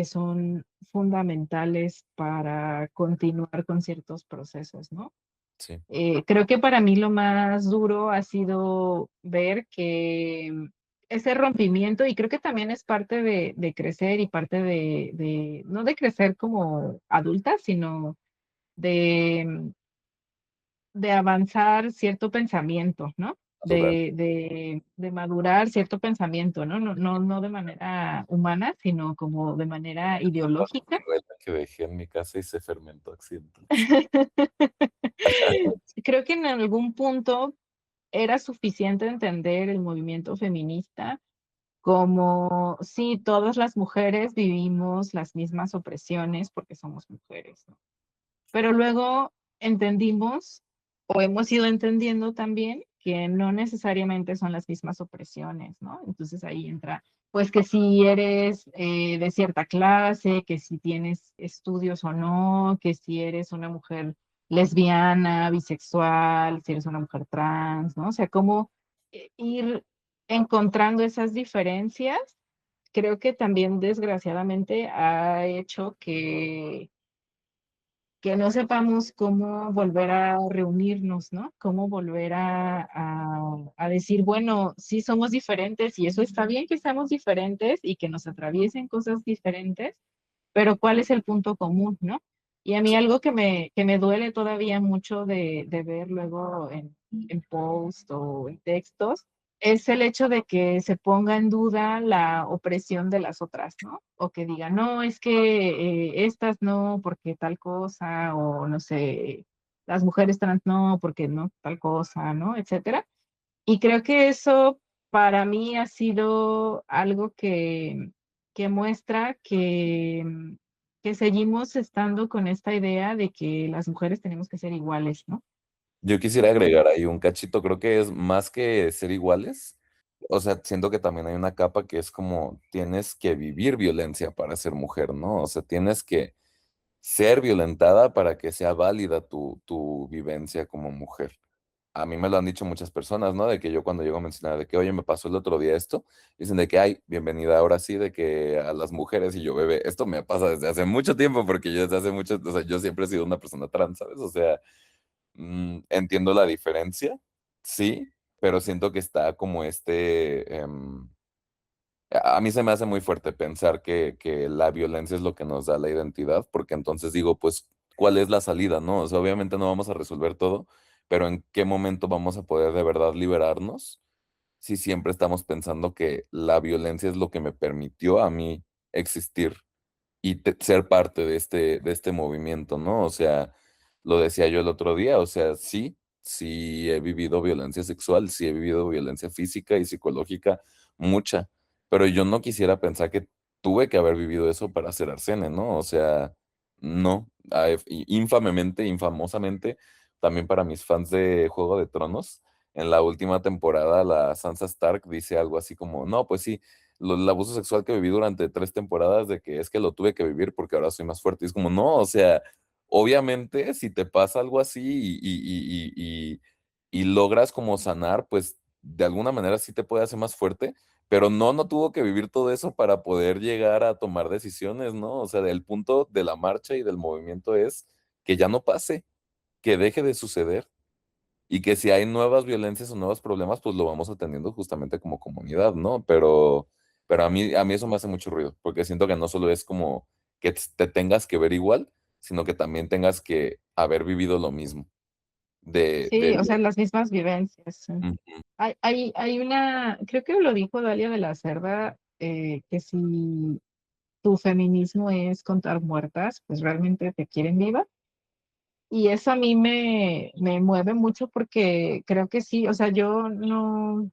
son fundamentales para continuar con ciertos procesos, ¿no? sí, Creo que para mí lo más duro ha sido ver que ese rompimiento, y creo que también es parte de crecer y parte no de crecer como adulta, sino de, de avanzar cierto pensamiento, ¿no? madurar. De madurar cierto pensamiento, ¿no? No de manera humana, sino como de manera ideológica. Ciruela que dejé en mi casa y se fermentó accidentales. Creo que en algún punto era suficiente entender el movimiento feminista como si todas las mujeres vivimos las mismas opresiones porque somos mujeres, ¿no? Pero luego entendimos o hemos ido entendiendo también que no necesariamente son las mismas opresiones, ¿no? Entonces ahí entra, pues que si eres de cierta clase, que si tienes estudios o no, que si eres una mujer lesbiana, bisexual, si eres una mujer trans, ¿no? O sea, cómo ir encontrando esas diferencias, creo que también desgraciadamente ha hecho que no sepamos cómo volver a reunirnos, ¿no? Cómo volver a decir, bueno, sí somos diferentes y eso está bien que seamos diferentes y que nos atraviesen cosas diferentes, pero ¿cuál es el punto común, no? Y a mí algo que me duele todavía mucho de ver luego en post o en textos es el hecho de que se ponga en duda la opresión de las otras, ¿no? O que digan, no, es que estas no, porque tal cosa, o no sé, las mujeres trans no, porque no tal cosa, ¿no? Etcétera. Y creo que eso para mí ha sido algo que muestra que seguimos estando con esta idea de que las mujeres tenemos que ser iguales, ¿no? Yo quisiera agregar ahí un cachito, creo que es más que ser iguales. O sea, siento que también hay una capa que es como tienes que vivir violencia para ser mujer, ¿no? O sea, tienes que ser violentada para que sea válida tu vivencia como mujer. A mí me lo han dicho muchas personas, ¿no? De que yo cuando llego a mencionar de que, oye, me pasó el otro día esto, dicen de que, ay, bienvenida ahora sí, de que a las mujeres y yo, bebé, esto me pasa desde hace mucho tiempo porque yo desde hace mucho, o sea, yo siempre he sido una persona trans, ¿sabes? O sea, entiendo la diferencia, sí, pero siento que está como a mí se me hace muy fuerte pensar que la violencia es lo que nos da la identidad, porque entonces digo, pues, ¿cuál es la salida, no? O sea, obviamente no vamos a resolver todo, pero ¿en qué momento vamos a poder de verdad liberarnos si siempre estamos pensando que la violencia es lo que me permitió a mí existir y ser parte de este movimiento, ¿no? O sea, lo decía yo el otro día, o sea, sí, sí he vivido violencia sexual, sí he vivido violencia física y psicológica, mucha, pero yo no quisiera pensar que tuve que haber vivido eso para ser Arsene, ¿no? O sea, no, infamemente, infamosamente, también para mis fans de Juego de Tronos, en la última temporada la Sansa Stark dice algo así como, no, pues sí el abuso sexual que viví durante 3 temporadas de que es que lo tuve que vivir porque ahora soy más fuerte. Y es como, no, o sea, obviamente si te pasa algo así y logras como sanar, pues de alguna manera sí te puede hacer más fuerte, pero no, no tuvo que vivir todo eso para poder llegar a tomar decisiones, ¿no? O sea, el punto de la marcha y del movimiento es que ya no pase, que deje de suceder y que si hay nuevas violencias o nuevos problemas, pues lo vamos atendiendo justamente como comunidad, ¿no? Pero a mí eso me hace mucho ruido, porque siento que no solo es como que te tengas que ver igual, sino que también tengas que haber vivido lo mismo. Sí, o sea, las mismas vivencias. Sí. Ujú. Hay una, creo que lo dijo Dalia de la Cerda, que si tu feminismo es contar muertas, pues realmente te quieren viva. Y eso a mí me mueve mucho porque creo que sí, o sea, yo no,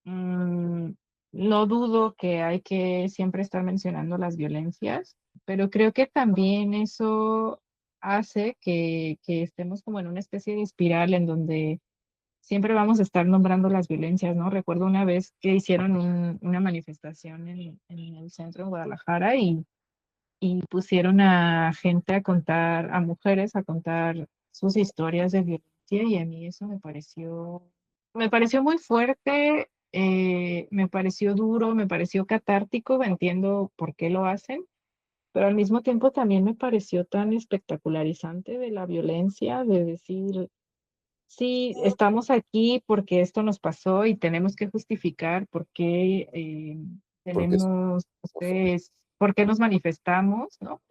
mm, no dudo que hay que siempre estar mencionando las violencias, pero creo que también eso hace que estemos como en una especie de espiral en donde siempre vamos a estar nombrando las violencias, ¿no? Recuerdo una vez que hicieron una manifestación en el centro de Guadalajara y pusieron a gente a contar, a mujeres a contar sus historias de violencia y a mí eso me pareció muy fuerte, me pareció duro, me pareció catártico, entiendo por qué lo hacen, pero al mismo tiempo también me pareció tan espectacularizante de la violencia, de decir, sí, estamos aquí porque esto nos pasó y tenemos que justificar por qué Porque es tenemos, ustedes, por qué nos manifestamos, ¿no?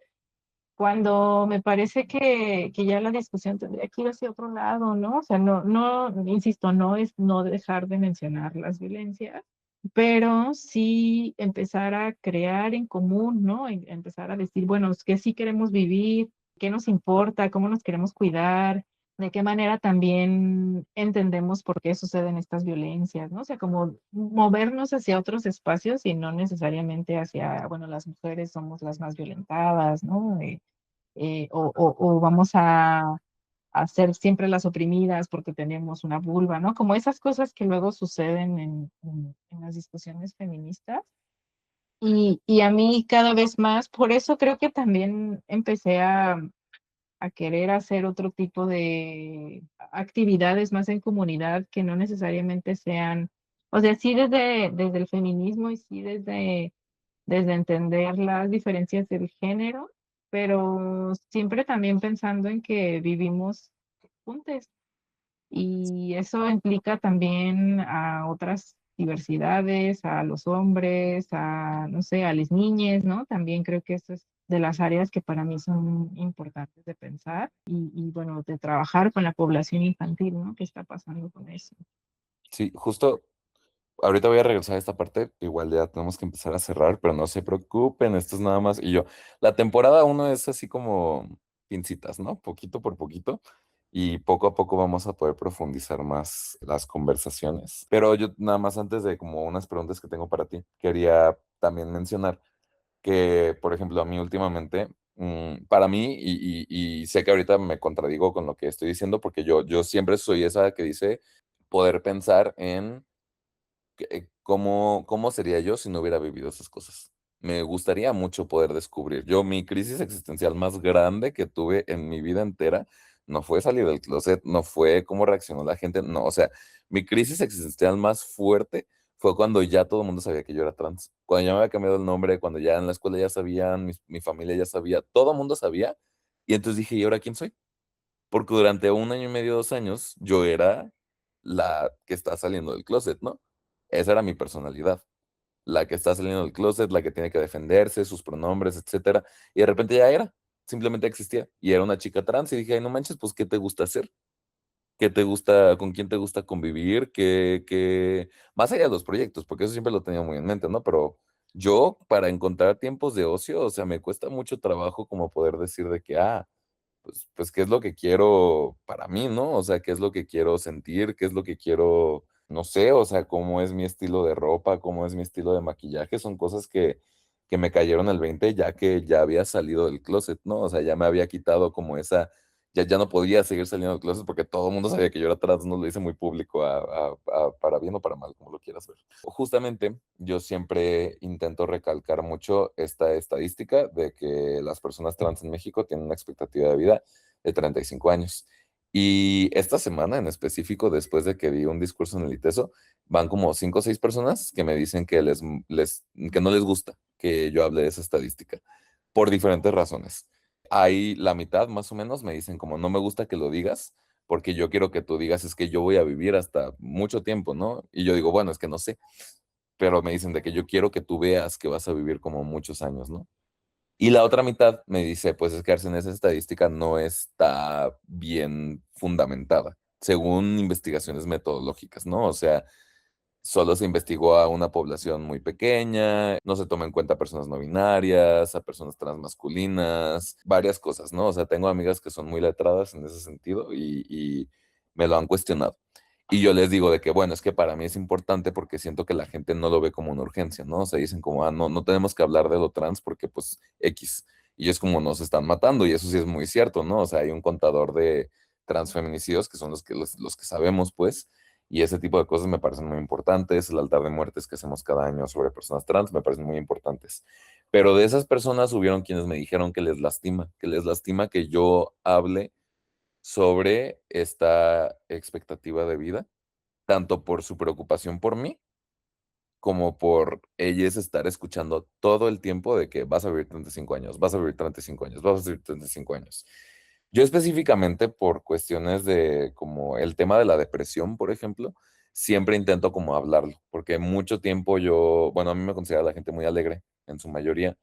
Cuando me parece que ya la discusión tendría que ir hacia otro lado, ¿no? O sea, insisto, no es no dejar de mencionar las violencias, pero sí empezar a crear en común, ¿no? Empezar a decir, bueno, es que sí queremos vivir, qué nos importa, cómo nos queremos cuidar, de qué manera también entendemos por qué suceden estas violencias, ¿no? O sea, como movernos hacia otros espacios y no necesariamente hacia, bueno, las mujeres somos las más violentadas, ¿no? O vamos a ser siempre las oprimidas porque tenemos una vulva, ¿no? Como esas cosas que luego suceden en las discusiones feministas. Y a mí cada vez más, por eso creo que también empecé a querer hacer otro tipo de actividades más en comunidad que no necesariamente sean, o sea, sí desde el feminismo y sí desde entender las diferencias del género, pero siempre también pensando en que vivimos juntos y eso implica también a otras diversidades, a los hombres, a, no sé, a las niñas, ¿no? También creo que eso es de las áreas que para mí son importantes de pensar y bueno, de trabajar con la población infantil, ¿no? ¿Qué está pasando con eso? sí, justo ahorita voy a regresar a esta parte, igual ya tenemos que empezar a cerrar, pero no se preocupen, esto es nada más. Y yo, la temporada uno es así como pincitas, ¿no? Poquito por poquito. Y poco a poco vamos a poder profundizar más las conversaciones. Pero yo nada más antes de como unas preguntas que tengo para ti, quería también mencionar que, por ejemplo, a mí últimamente, para mí, y sé que ahorita me contradigo con lo que estoy diciendo, porque yo siempre soy esa que dice poder pensar en cómo sería yo si no hubiera vivido esas cosas. Me gustaría mucho poder descubrir. Yo, mi crisis existencial más grande que tuve en mi vida entera no fue salir del closet, no fue cómo reaccionó la gente, no, o sea, mi crisis existencial más fuerte fue cuando ya todo el mundo sabía que yo era trans, cuando ya me había cambiado el nombre, cuando ya en la escuela ya sabían, mi familia ya sabía, todo el mundo sabía, y entonces dije, ¿y ahora quién soy? Porque durante 1 año y medio, 2 años, yo era la que está saliendo del closet, ¿no? Esa era mi personalidad, la que está saliendo del closet, la que tiene que defenderse, sus pronombres, etcétera. Y de repente ya era, simplemente existía. Y era una chica trans y dije, ay, no manches, pues, ¿qué te gusta hacer? ¿Qué te gusta, con quién te gusta convivir? Más allá de los proyectos, porque eso siempre lo tenía muy en mente, ¿no? Pero yo, para encontrar tiempos de ocio, o sea, me cuesta mucho trabajo como poder decir de que, pues, qué es lo que quiero para mí, ¿no? O sea, qué es lo que quiero sentir, qué es lo que quiero, no sé, o sea, cómo es mi estilo de ropa, cómo es mi estilo de maquillaje, son cosas que me cayeron al 20 ya que ya había salido del closet, ¿no? O sea, ya me había quitado como esa, ya no podía seguir saliendo del closet porque todo el mundo sabía que yo era trans, no lo hice muy público para bien o para mal, como lo quieras ver. Justamente, yo siempre intento recalcar mucho esta estadística de que las personas trans en México tienen una expectativa de vida de 35 años. Y esta semana en específico, después de que vi un discurso en el ITESO, van como 5 o 6 personas que me dicen que, que no les gusta que yo hable de esa estadística por diferentes razones. Hay la mitad más o menos me dicen como no me gusta que lo digas porque yo quiero que tú digas es que yo voy a vivir hasta mucho tiempo, ¿no? Y yo digo, bueno, es que no sé, pero me dicen de que yo quiero que tú veas que vas a vivir como muchos años, ¿no? Y la otra mitad me dice, pues es que en esa estadística no está bien fundamentada, según investigaciones metodológicas, ¿no? O sea, solo se investigó a una población muy pequeña, no se toma en cuenta a personas no binarias, a personas transmasculinas, varias cosas, ¿no? O sea, tengo amigas que son muy letradas en ese sentido y me lo han cuestionado. Y yo les digo de que, bueno, es que para mí es importante porque siento que la gente no lo ve como una urgencia, ¿no? O sea, dicen como, no, no tenemos que hablar de lo trans porque pues X. Y es como nos están matando y eso sí es muy cierto, ¿no? O sea, hay un contador de transfeminicidios que son los que sabemos, pues, y ese tipo de cosas me parecen muy importantes. El altar de muertes que hacemos cada año sobre personas trans me parecen muy importantes. Pero de esas personas hubieron quienes me dijeron que les lastima que yo hable sobre esta expectativa de vida, tanto por su preocupación por mí, como por ellas estar escuchando todo el tiempo de que vas a vivir 35 años, vas a vivir 35 años, vas a vivir 35 años. Yo específicamente por cuestiones de como el tema de la depresión, por ejemplo, siempre intento como hablarlo, porque mucho tiempo yo, bueno, a mí me considera la gente muy alegre en su mayoría,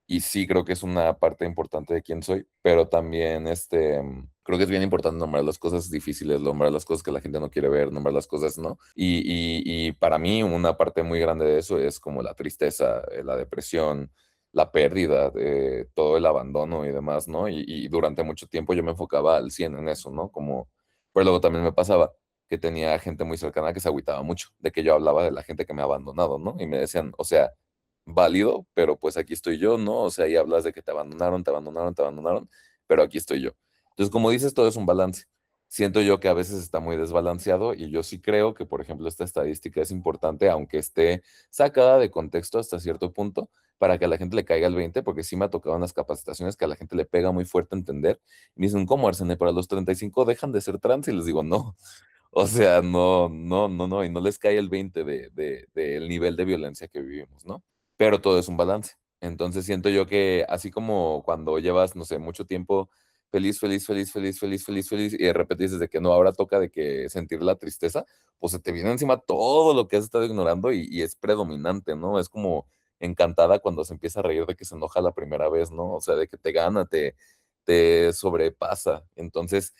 y sí creo que es una parte importante de quién soy, pero también creo que es bien importante nombrar las cosas difíciles, nombrar las cosas que la gente no quiere ver, nombrar las cosas, ¿no? Y para mí una parte muy grande de eso es como la tristeza, la depresión, la pérdida, todo el abandono y demás, ¿no? Y durante mucho tiempo yo me enfocaba al 100 en eso, ¿no? Como, pero luego también me pasaba que tenía gente muy cercana que se agüitaba mucho, de que yo hablaba de la gente que me ha abandonado, ¿no? Y me decían, o sea, válido, pero pues aquí estoy yo, ¿no? O sea, ahí hablas de que te abandonaron, te abandonaron, te abandonaron, pero aquí estoy yo. Entonces, como dices, todo es un balance. Siento yo que a veces está muy desbalanceado y yo sí creo que, por ejemplo, esta estadística es importante, aunque esté sacada de contexto hasta cierto punto, para que a la gente le caiga el 20, porque sí me ha tocado en las capacitaciones que a la gente le pega muy fuerte entender. Y me dicen, ¿cómo, Arsene? Para los 35 dejan de ser trans y les digo, no. O sea, no, no, no, no, y no les cae el 20 del nivel de violencia que vivimos, ¿no? Pero todo es un balance. Entonces siento yo que así como cuando llevas, no sé, mucho tiempo feliz, feliz, feliz, feliz, feliz, feliz, feliz, y de repente dices de que no, ahora toca de que sentir la tristeza, pues se te viene encima todo lo que has estado ignorando y es predominante, ¿no? Es como encantada cuando se empieza a reír de que se enoja la primera vez, ¿no? O sea, de que te gana, te sobrepasa. Entonces,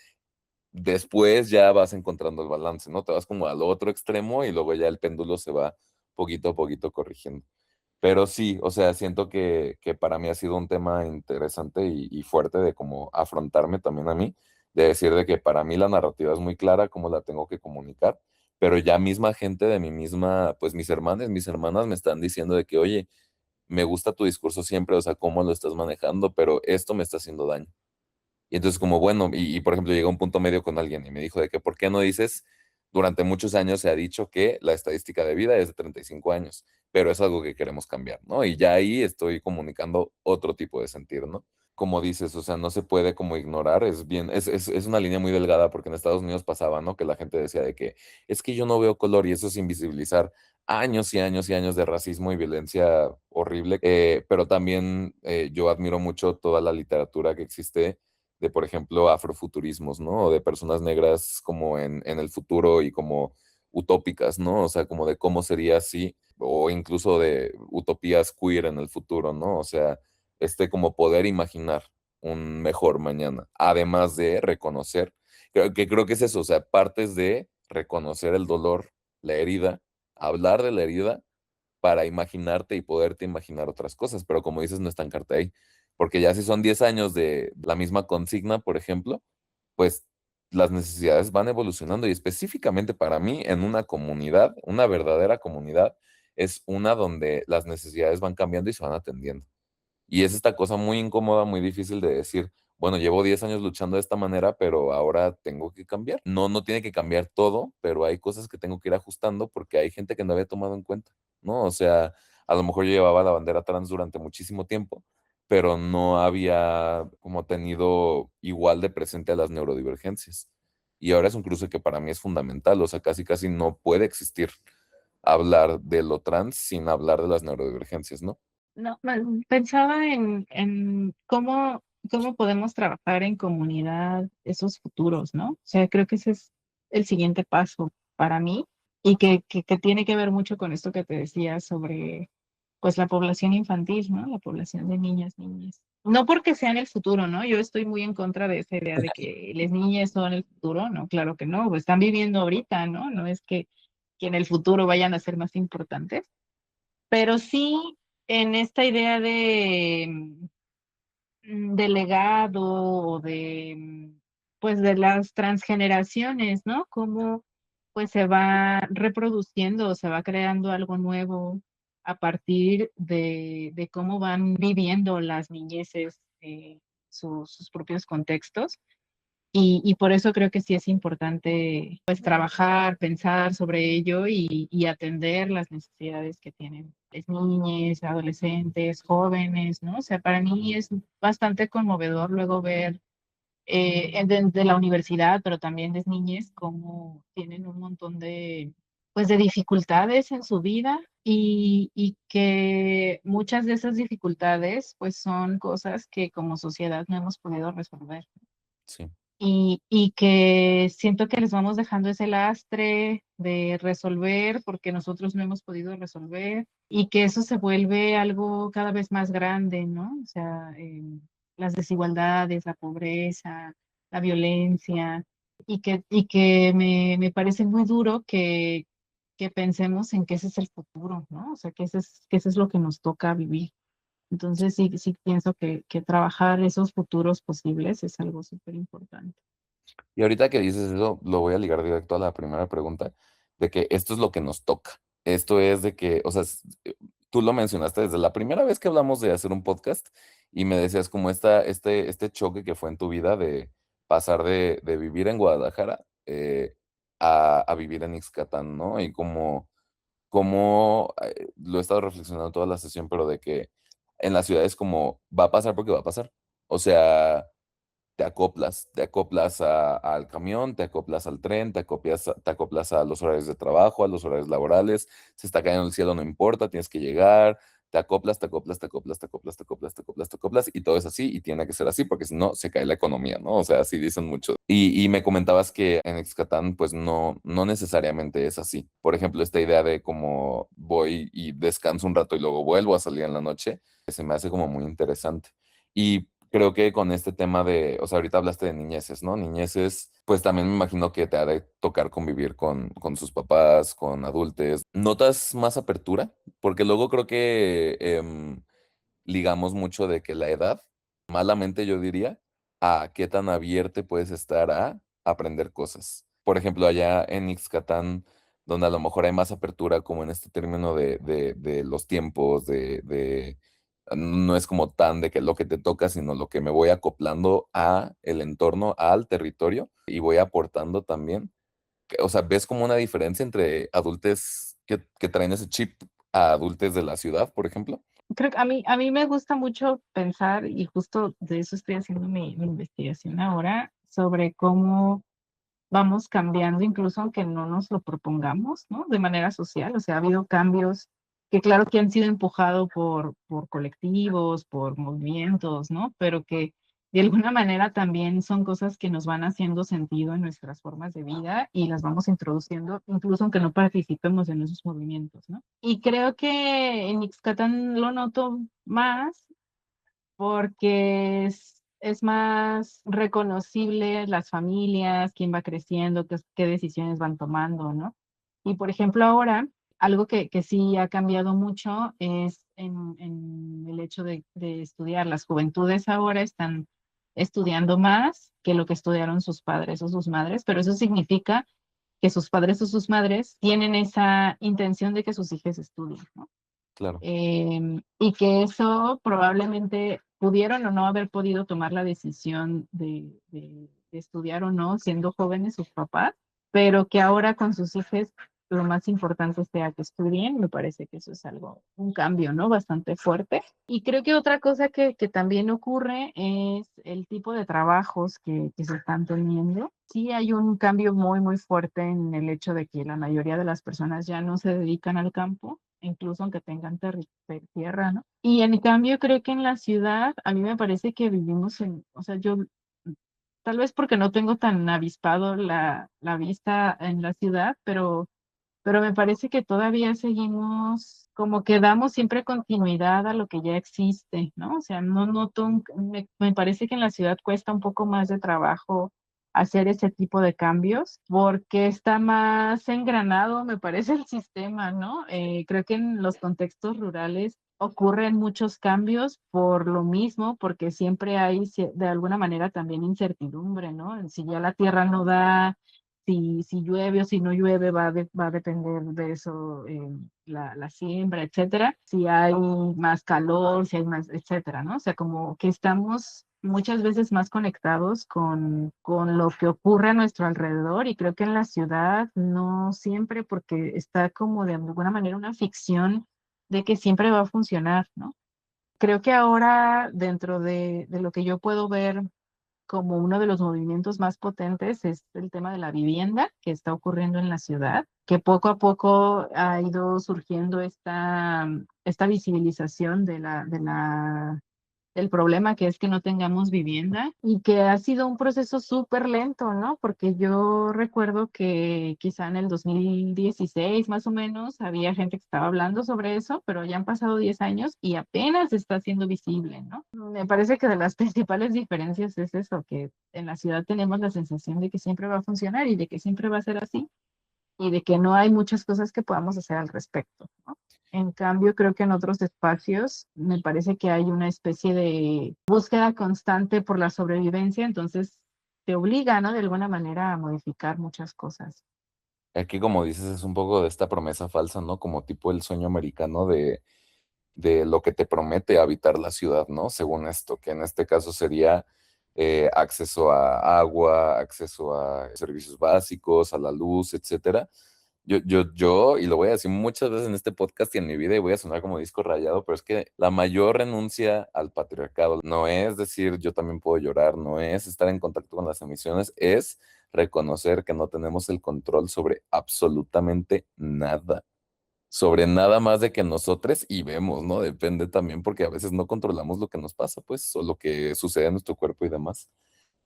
después ya vas encontrando el balance, ¿no? Te vas como al otro extremo y luego ya el péndulo se va poquito a poquito corrigiendo. Pero sí, o sea, siento que para mí ha sido un tema interesante y fuerte de cómo afrontarme también a mí, de decir de que para mí la narrativa es muy clara, cómo la tengo que comunicar, pero ya misma gente de mi misma, pues mis hermanas me están diciendo de que, oye, me gusta tu discurso siempre, o sea, cómo lo estás manejando, pero esto me está haciendo daño. Y entonces como, bueno, por ejemplo, llegué a un punto medio con alguien y me dijo de que, ¿por qué no dices, durante muchos años se ha dicho que la estadística de vida es de 35 años, pero es algo que queremos cambiar, ¿no? Y ya ahí estoy comunicando otro tipo de sentir, ¿no? Como dices, o sea, no se puede como ignorar, es bien, es una línea muy delgada porque en Estados Unidos pasaba, ¿no? Que la gente decía de que es que yo no veo color y eso es invisibilizar años y años y años de racismo y violencia horrible, pero también yo admiro mucho toda la literatura que existe de, por ejemplo, afrofuturismos, ¿no? O de personas negras como en el futuro y como utópicas, ¿no? O sea, como de cómo sería así, o incluso de utopías queer en el futuro, ¿no? O sea, como poder imaginar un mejor mañana, además de reconocer, creo que es eso, o sea, partes de reconocer el dolor, la herida, hablar de la herida para imaginarte y poderte imaginar otras cosas, pero como dices, no estancarte ahí, porque ya si son 10 años de la misma consigna, por ejemplo, pues las necesidades van evolucionando y específicamente para mí en una comunidad, una verdadera comunidad, es una donde las necesidades van cambiando y se van atendiendo. Y es esta cosa muy incómoda, muy difícil de decir, bueno, llevo 10 años luchando de esta manera, pero ahora tengo que cambiar. No, no tiene que cambiar todo, pero hay cosas que tengo que ir ajustando porque hay gente que no había tomado en cuenta, ¿no? O sea, a lo mejor yo llevaba la bandera trans durante muchísimo tiempo, pero no había como tenido igual de presente a las neurodivergencias. Y ahora es un cruce que para mí es fundamental, o sea, casi casi no puede existir hablar de lo trans sin hablar de las neurodivergencias, ¿no? No, pensaba en cómo podemos trabajar en comunidad esos futuros, ¿no? O sea, creo que ese es el siguiente paso para mí y que tiene que ver mucho con esto que te decía sobre, pues, la población infantil, ¿no? La población de niñas, niñas. No porque sean el futuro, ¿no? Yo estoy muy en contra de esa idea de que las niñas son el futuro, ¿no? Claro que no, pues están viviendo ahorita, ¿no? No es que en el futuro vayan a ser más importantes, pero sí en esta idea de legado o pues de las transgeneraciones, ¿no? Cómo pues se va reproduciendo, se va creando algo nuevo a partir de cómo van viviendo las niñeces sus propios contextos. Y por eso creo que sí es importante pues trabajar, pensar sobre ello y atender las necesidades que tienen las niñas, adolescentes, jóvenes, ¿no? O sea, para mí es bastante conmovedor luego ver de la universidad, pero también de niñas, cómo tienen un montón pues de dificultades en su vida y que muchas de esas dificultades pues son cosas que como sociedad no hemos podido resolver Sí. y que siento que les vamos dejando ese lastre de resolver porque nosotros no hemos podido resolver y que eso se vuelve algo cada vez más grande, ¿no? O sea, las desigualdades, la pobreza, la violencia y que me parece muy duro que pensemos en que ese es el futuro, ¿no? O sea, que eso es lo que nos toca vivir. Entonces sí, sí pienso que trabajar esos futuros posibles es algo súper importante. Y ahorita que dices eso, lo voy a ligar directo a la primera pregunta, de que esto es lo que nos toca. Esto es de que, o sea, tú lo mencionaste desde la primera vez que hablamos de hacer un podcast y me decías como este choque que fue en tu vida de pasar de vivir en Guadalajara a vivir en Ixcatán, ¿no? Y como lo he estado reflexionando toda la sesión, pero de que en la ciudad es como va a pasar porque va a pasar. O sea, te acoplas al camión, te acoplas al tren, te acoplas a los horarios de trabajo, a los horarios laborales, se está cayendo el cielo, no importa, tienes que llegar, te acoplas, te acoplas, te acoplas, te acoplas, te acoplas, te acoplas, te acoplas, y todo es así, y tiene que ser así, porque si no, se cae la economía, ¿no? O sea, así dicen muchos. Y me comentabas que en Excatán, pues no, no necesariamente es así. Por ejemplo, esta idea de como voy y descanso un rato y luego vuelvo a salir en la noche, se me hace como muy interesante. Y creo que con este tema de, o sea, ahorita hablaste de niñeces, ¿no? Niñeces, pues también me imagino que te ha de tocar convivir con sus papás, con adultos. ¿Notas más apertura? Porque luego creo que ligamos mucho de que la edad, malamente yo diría, a qué tan abierto puedes estar a aprender cosas. Por ejemplo, allá en Ixcatán, donde a lo mejor hay más apertura como en este término de los tiempos, no es como tan de que lo que te toca, sino lo que me voy acoplando a el entorno, al territorio y voy aportando también. O sea, ¿ves como una diferencia entre adultos que traen ese chip a adultos de la ciudad, por ejemplo? Creo que a mí me gusta mucho pensar, y justo de eso estoy haciendo mi investigación ahora, sobre cómo vamos cambiando, incluso aunque no nos lo propongamos, ¿no? De manera social, o sea, ha habido cambios que claro que han sido empujados por colectivos, por movimientos, ¿no? Pero que de alguna manera también son cosas que nos van haciendo sentido en nuestras formas de vida y las vamos introduciendo, incluso aunque no participemos en esos movimientos, ¿no? Y creo que en Ixcatán lo noto más porque es más reconocible las familias, quién va creciendo, qué decisiones van tomando, ¿no? Y por ejemplo, ahora, algo que sí ha cambiado mucho es en el hecho de estudiar. Las juventudes ahora están estudiando más que lo que estudiaron sus padres o sus madres, pero eso significa que sus padres o sus madres tienen esa intención de que sus hijos estudien, ¿no? Claro. Y que eso probablemente pudieron o no haber podido tomar la decisión de estudiar o no siendo jóvenes sus papás, pero que ahora con sus hijos lo más importante sea que estudien, me parece que eso es algo, un cambio, ¿no? Bastante fuerte. Y creo que otra cosa que también ocurre es el tipo de trabajos que se están teniendo. Sí hay un cambio muy, muy fuerte en el hecho de que la mayoría de las personas ya no se dedican al campo, incluso aunque tengan tierra, ¿no? Y en cambio creo que en la ciudad, a mí me parece que vivimos en, o sea, yo tal vez porque no tengo tan avispado la vista en la ciudad, pero me parece que todavía seguimos como que damos siempre continuidad a lo que ya existe, ¿no? O sea, no noto, me parece que en la ciudad cuesta un poco más de trabajo hacer ese tipo de cambios porque está más engranado, me parece, el sistema, ¿no? Creo que en los contextos rurales ocurren muchos cambios por lo mismo, porque siempre hay de alguna manera también incertidumbre, ¿no? Si ya la tierra no da, si llueve o si no llueve, va a depender de eso la siembra, etcétera. Si hay más calor, si hay más, etcétera, ¿no? O sea, como que estamos muchas veces más conectados con lo que ocurre a nuestro alrededor y creo que en la ciudad no siempre porque está como de alguna manera una ficción de que siempre va a funcionar, ¿no? Creo que ahora dentro de lo que yo puedo ver como uno de los movimientos más potentes es el tema de la vivienda que está ocurriendo en la ciudad, que poco a poco ha ido surgiendo esta visibilización del problema que es que no tengamos vivienda y que ha sido un proceso súper lento, ¿no? Porque yo recuerdo que quizá en el 2016 más o menos había gente que estaba hablando sobre eso, pero ya han pasado 10 años y apenas está siendo visible, ¿no? Me parece que de las principales diferencias es eso, que en la ciudad tenemos la sensación de que siempre va a funcionar y de que siempre va a ser así y de que no hay muchas cosas que podamos hacer al respecto, ¿no? En cambio, creo que en otros espacios me parece que hay una especie de búsqueda constante por la sobrevivencia, entonces te obliga, ¿no? De alguna manera a modificar muchas cosas. Aquí, como dices, es un poco de esta promesa falsa, ¿no? Como tipo el sueño americano de lo que te promete habitar la ciudad, ¿no? Según esto, que en este caso sería acceso a agua, acceso a servicios básicos, a la luz, etcétera. Y lo voy a decir muchas veces en este podcast y en mi vida, y voy a sonar como disco rayado, pero es que la mayor renuncia al patriarcado no es decir yo también puedo llorar, no es estar en contacto con las emociones, es reconocer que no tenemos el control sobre absolutamente nada, sobre nada más de que nosotros y vemos, ¿no? Depende también porque a veces no controlamos lo que nos pasa, pues, o lo que sucede en nuestro cuerpo y demás.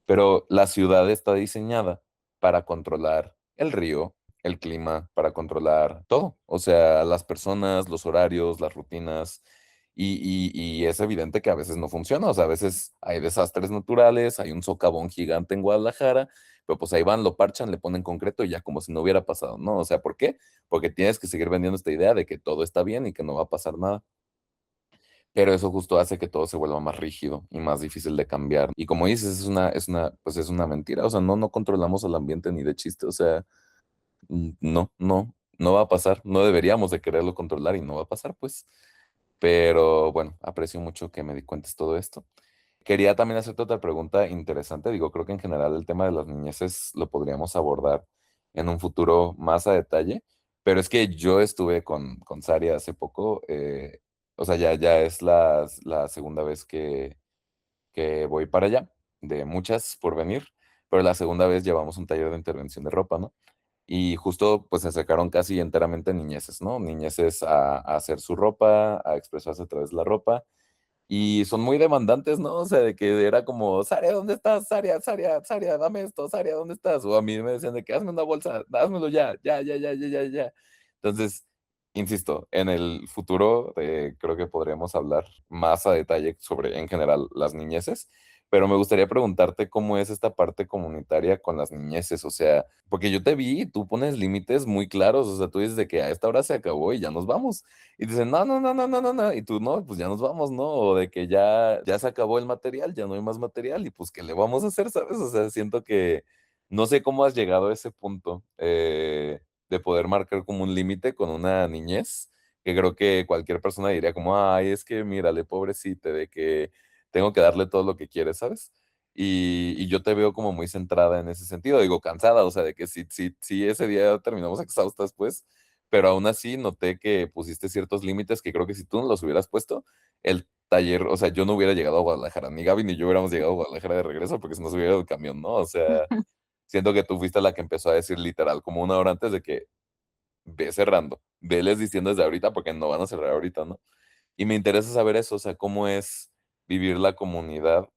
Pero la ciudad está diseñada para controlar el río, el clima, para controlar todo. O sea, las personas, los horarios, las rutinas. Y es evidente que a veces no funciona. O sea, a veces hay desastres naturales, hay un socavón gigante en Guadalajara, pero pues ahí van, lo parchan, le ponen concreto y ya como si no hubiera pasado, ¿no? O sea, ¿por qué? Porque tienes que seguir vendiendo esta idea de que todo está bien y que no va a pasar nada. Pero eso justo hace que todo se vuelva más rígido y más difícil de cambiar. Y como dices, pues es una mentira. O sea, no controlamos el ambiente ni de chiste. O sea, no. no va a pasar, no deberíamos de quererlo controlar y no va a pasar, pues. Pero bueno, aprecio mucho que me di cuenta de todo esto. Quería también hacerte otra pregunta interesante. Digo, creo que en general el tema de las niñeces lo podríamos abordar en un futuro más a detalle, pero es que yo estuve con Saria hace poco, o sea, ya es la segunda vez que voy para allá, de muchas por venir, pero la segunda vez llevamos un taller de intervención de ropa, ¿no? Y justo pues se sacaron casi enteramente niñeces, ¿no? Niñeces a hacer su ropa, a expresarse a través de la ropa. Y son muy demandantes, ¿no? O sea, de que era como, Saria, ¿dónde estás? Saria, Saria, Saria, dame esto, Saria, ¿dónde estás? O a mí me decían de que hazme una bolsa, házmelo ya, ya, ya, ya, ya, ya, ya. Entonces, insisto, en el futuro creo que podremos hablar más a detalle sobre, en general, las niñeces, pero me gustaría preguntarte cómo es esta parte comunitaria con las niñeces, o sea, porque yo te vi y tú pones límites muy claros, o sea, tú dices de que a esta hora se acabó y ya nos vamos. Y dicen, no, no, no, no, no, no, no. Y tú, no, pues ya nos vamos, ¿no? O de que ya se acabó el material, ya no hay más material. Y pues, ¿qué le vamos a hacer, sabes? O sea, siento que no sé cómo has llegado a ese punto de poder marcar como un límite con una niñez, que creo que cualquier persona diría como, ay, es que mírale, pobrecita, de que tengo que darle todo lo que quiere, ¿sabes? Y yo te veo como muy centrada en ese sentido, digo, cansada, o sea, de que si ese día terminamos exhaustas, pues, pero aún así noté que pusiste ciertos límites que creo que si tú no los hubieras puesto, el taller, o sea, yo no hubiera llegado a Guadalajara, ni Gaby ni yo hubiéramos llegado a Guadalajara de regreso porque se nos hubiera ido el camión, ¿no? O sea, siento que tú fuiste la que empezó a decir literal, como una hora antes de que ve cerrando, veles diciendo desde ahorita porque no van a cerrar ahorita, ¿no? Y me interesa saber eso, o sea, cómo es vivir la comunidad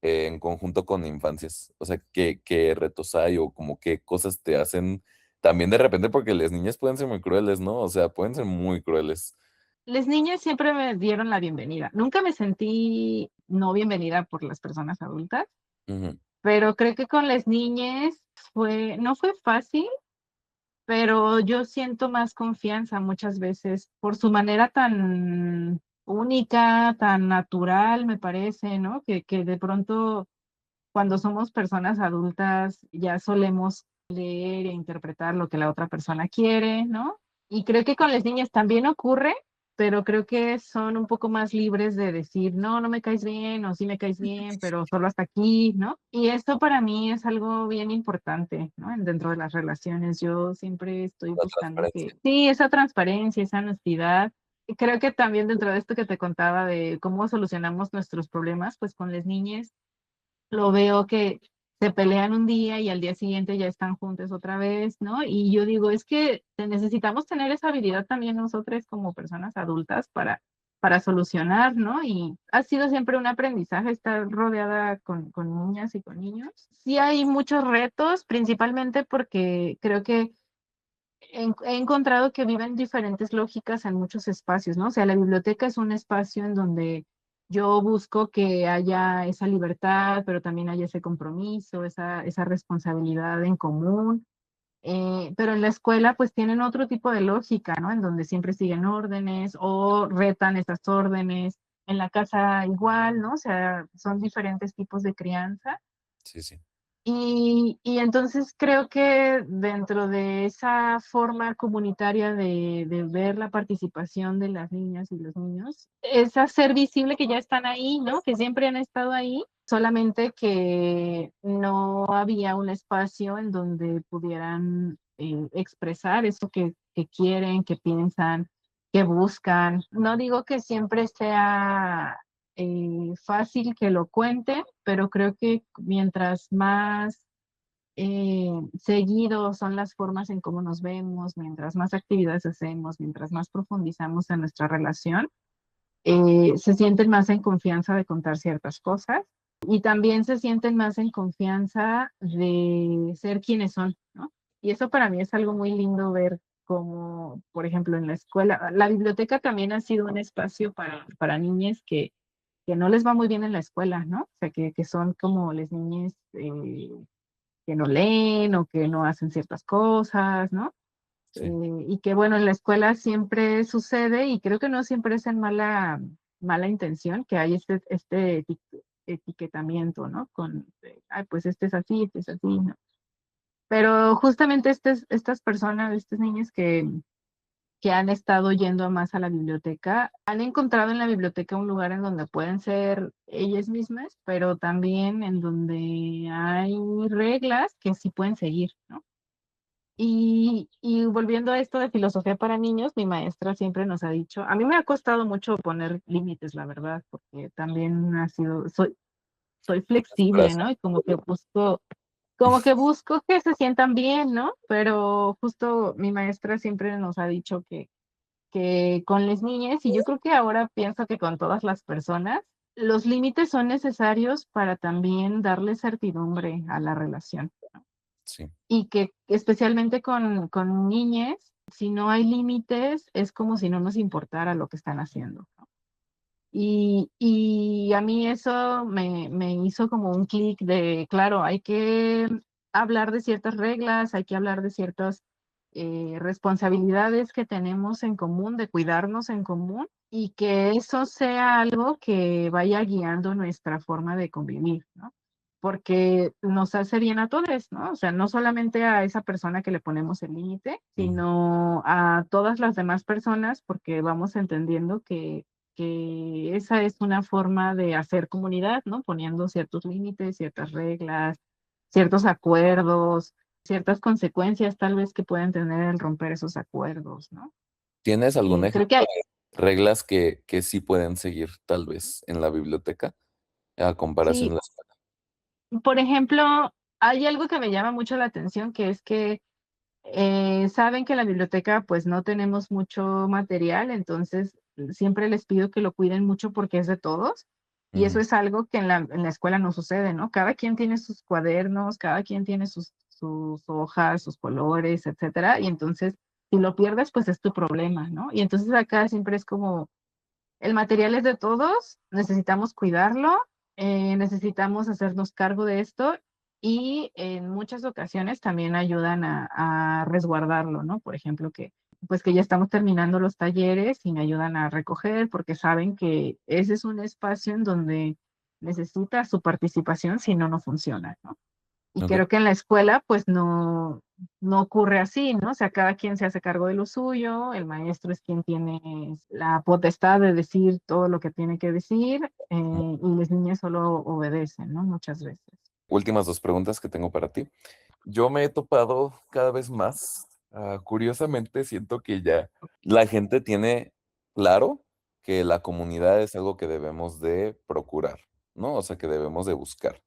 en conjunto con infancias, o sea, qué retos hay o como qué cosas te hacen también de repente, porque las niñas pueden ser muy crueles, ¿no? O sea, pueden ser muy crueles. Las niñas siempre me dieron la bienvenida. Nunca me sentí no bienvenida por las personas adultas, Ujú. pero creo que con las niñas no fue fácil, pero yo siento más confianza muchas veces por su manera tan única, tan natural, me parece, ¿no? Que de pronto cuando somos personas adultas ya solemos leer e interpretar lo que la otra persona quiere, ¿no? Y creo que con las niñas también ocurre, pero creo que son un poco más libres de decir, no, no me caes bien o sí me caes bien, pero solo hasta aquí, ¿no? Y esto para mí es algo bien importante, ¿no? Dentro de las relaciones, yo siempre estoy La buscando transparencia. que, sí, esa transparencia, esa honestidad. Y creo que también dentro de esto que te contaba de cómo solucionamos nuestros problemas, pues con las niñas lo veo que se pelean un día y al día siguiente ya están juntos otra vez, ¿no? Y yo digo, es que necesitamos tener esa habilidad también nosotros como personas adultas para solucionar, ¿no? Y ha sido siempre un aprendizaje estar rodeada con niñas y con niños. Sí hay muchos retos, principalmente porque creo que he encontrado que viven diferentes lógicas en muchos espacios, ¿no? O sea, la biblioteca es un espacio en donde yo busco que haya esa libertad, pero también haya ese compromiso, esa responsabilidad en común. Pero en la escuela pues tienen otro tipo de lógica, ¿no? En donde siempre siguen órdenes o retan esas órdenes. En la casa igual, ¿no? O sea, son diferentes tipos de crianza. Sí, sí. Y entonces creo que dentro de esa forma comunitaria de ver la participación de las niñas y los niños, es hacer visible que ya están ahí, ¿no? Que siempre han estado ahí, solamente que no había un espacio en donde pudieran expresar eso que quieren, que piensan, que buscan. No digo que siempre sea fácil que lo cuente, pero creo que mientras más seguido son las formas en cómo nos vemos, mientras más actividades hacemos, mientras más profundizamos en nuestra relación, se sienten más en confianza de contar ciertas cosas y también se sienten más en confianza de ser quienes son, ¿no? Y eso para mí es algo muy lindo ver como, por ejemplo, en la escuela, la biblioteca también ha sido un espacio para niñas que no les va muy bien en la escuela, ¿no? O sea, que son como las niñas que no leen o que no hacen ciertas cosas, ¿no? Sí. Y que bueno, en la escuela siempre sucede y creo que no siempre es en mala intención que hay etiquetamiento, ¿no? Con, ay, pues este es así, ¿no? Pero justamente estas personas, estos niños que han estado yendo más a la biblioteca, han encontrado en la biblioteca un lugar en donde pueden ser ellas mismas, pero también en donde hay reglas que sí pueden seguir, ¿no? Y volviendo a esto de filosofía para niños, mi maestra siempre nos ha dicho, a mí me ha costado mucho poner límites, la verdad, porque también soy flexible, Frase. ¿no? Y como que busco que se sientan bien, ¿no? Pero justo mi maestra siempre nos ha dicho que con las niñas, y yo creo que ahora pienso que con todas las personas, los límites son necesarios para también darle certidumbre a la relación. Sí. Y que especialmente con niñas, si no hay límites, es como si no nos importara lo que están haciendo. Y a mí eso me hizo como un clic de, claro, hay que hablar de ciertas reglas, hay que hablar de ciertas responsabilidades que tenemos en común, de cuidarnos en común, y que eso sea algo que vaya guiando nuestra forma de convivir, ¿no? Porque nos hace bien a todos, ¿no? O sea, no solamente a esa persona que le ponemos el límite, Ujú. sino a todas las demás personas, porque vamos entendiendo que esa es una forma de hacer comunidad, ¿no? Poniendo ciertos límites, ciertas reglas, ciertos acuerdos, ciertas consecuencias tal vez que pueden tener el romper esos acuerdos, ¿no? ¿Tienes algún Creo ejemplo que de reglas que sí pueden seguir tal vez en la biblioteca a comparación sí, de la escuela? por ejemplo, hay algo que me llama mucho la atención, que es que saben que en la biblioteca pues no tenemos mucho material, entonces siempre les pido que lo cuiden mucho porque es de todos. Y eso Ujú. es algo que en la escuela no sucede, ¿no? Cada quien tiene sus cuadernos, cada quien tiene sus hojas, sus colores, etcétera. Y entonces, si lo pierdes, pues es tu problema, ¿no? Y entonces acá siempre es como, el material es de todos, necesitamos cuidarlo, necesitamos hacernos cargo de esto y en muchas ocasiones también ayudan a resguardarlo, ¿no? Por ejemplo, pues que ya estamos terminando los talleres y me ayudan a recoger porque saben que ese es un espacio en donde necesita su participación, si no, no funciona, ¿no? Y Ok. creo que en la escuela, pues no ocurre así, ¿no? O sea, cada quien se hace cargo de lo suyo, el maestro es quien tiene la potestad de decir todo lo que tiene que decir, y las niñas solo obedecen, ¿no? Muchas veces. Últimas dos preguntas que tengo para ti. Yo me he topado cada vez más, curiosamente siento que ya la gente tiene claro que la comunidad es algo que debemos de procurar, ¿no? O sea, que debemos de buscar.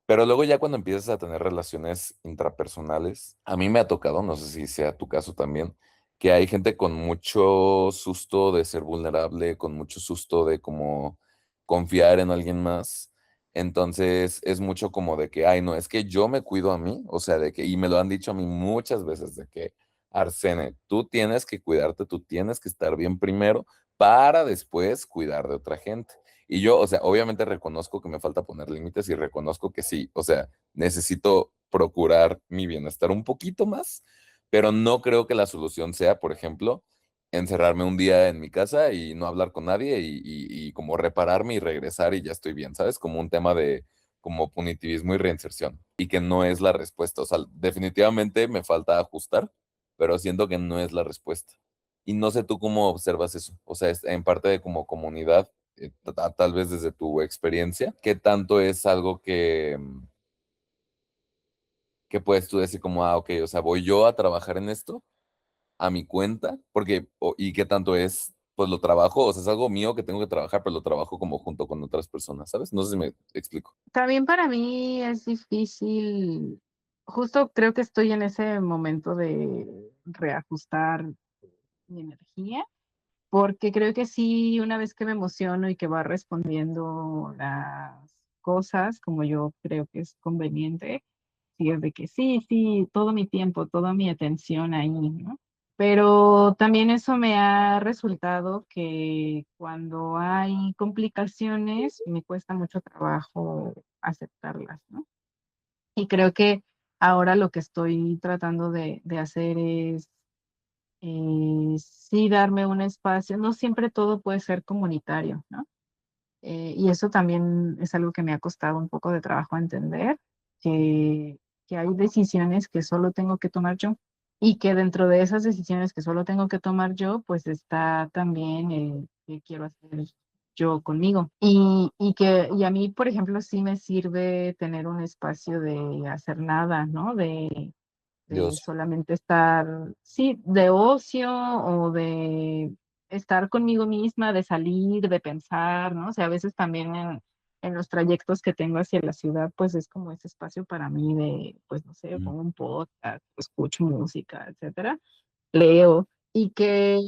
Pero luego ya cuando empiezas a tener relaciones intrapersonales, a mí me ha tocado, no sé si sea tu caso también, que hay gente con mucho susto de ser vulnerable, con mucho susto de como confiar en alguien más. Entonces es mucho como de que, ay, no, es que yo me cuido a mí, o sea, de que, y me lo han dicho a mí muchas veces, de que, Arsene, tú tienes que cuidarte, tú tienes que estar bien primero para después cuidar de otra gente. Y yo, o sea, obviamente reconozco que me falta poner límites y reconozco que sí, o sea, necesito procurar mi bienestar un poquito más, pero no creo que la solución sea, por ejemplo, encerrarme un día en mi casa y no hablar con nadie y como repararme y regresar y ya estoy bien, ¿sabes? Como un tema de como punitivismo y reinserción y que no es la respuesta. O sea, definitivamente me falta ajustar, pero siento que no es la respuesta. Y no sé tú cómo observas eso. O sea, en parte de como comunidad, tal vez desde tu experiencia, ¿qué tanto es algo que puedes tú decir como, ok, o sea, voy yo a trabajar en esto a mi cuenta? Porque, y qué tanto es, pues lo trabajo, o sea, es algo mío que tengo que trabajar, pero lo trabajo como junto con otras personas, ¿sabes? No sé si me explico. También para mí es difícil, justo creo que estoy en ese momento de reajustar mi energía, porque creo que sí, una vez que me emociono y que va respondiendo las cosas como yo creo que es conveniente, sí es de que sí, sí, todo mi tiempo, toda mi atención ahí, ¿no? Pero también eso me ha resultado que cuando hay complicaciones me cuesta mucho trabajo aceptarlas, ¿no? Y creo que ahora lo que estoy tratando de hacer es sí darme un espacio, no siempre todo puede ser comunitario, ¿no? Y eso también es algo que me ha costado un poco de trabajo entender, que, que hay decisiones que solo tengo que tomar yo y que dentro de esas decisiones que solo tengo que tomar yo, pues está también el que quiero hacer yo conmigo. Y a mí, por ejemplo, sí me sirve tener un espacio de hacer nada, ¿no? De Dios. solamente estar, sí, de ocio o de estar conmigo misma, de salir, de pensar, ¿no? O sea, a veces también en los trayectos que tengo hacia la ciudad, pues es como ese espacio para mí de, pues no sé, Mm, pongo un podcast, escucho música, etcétera, leo, y que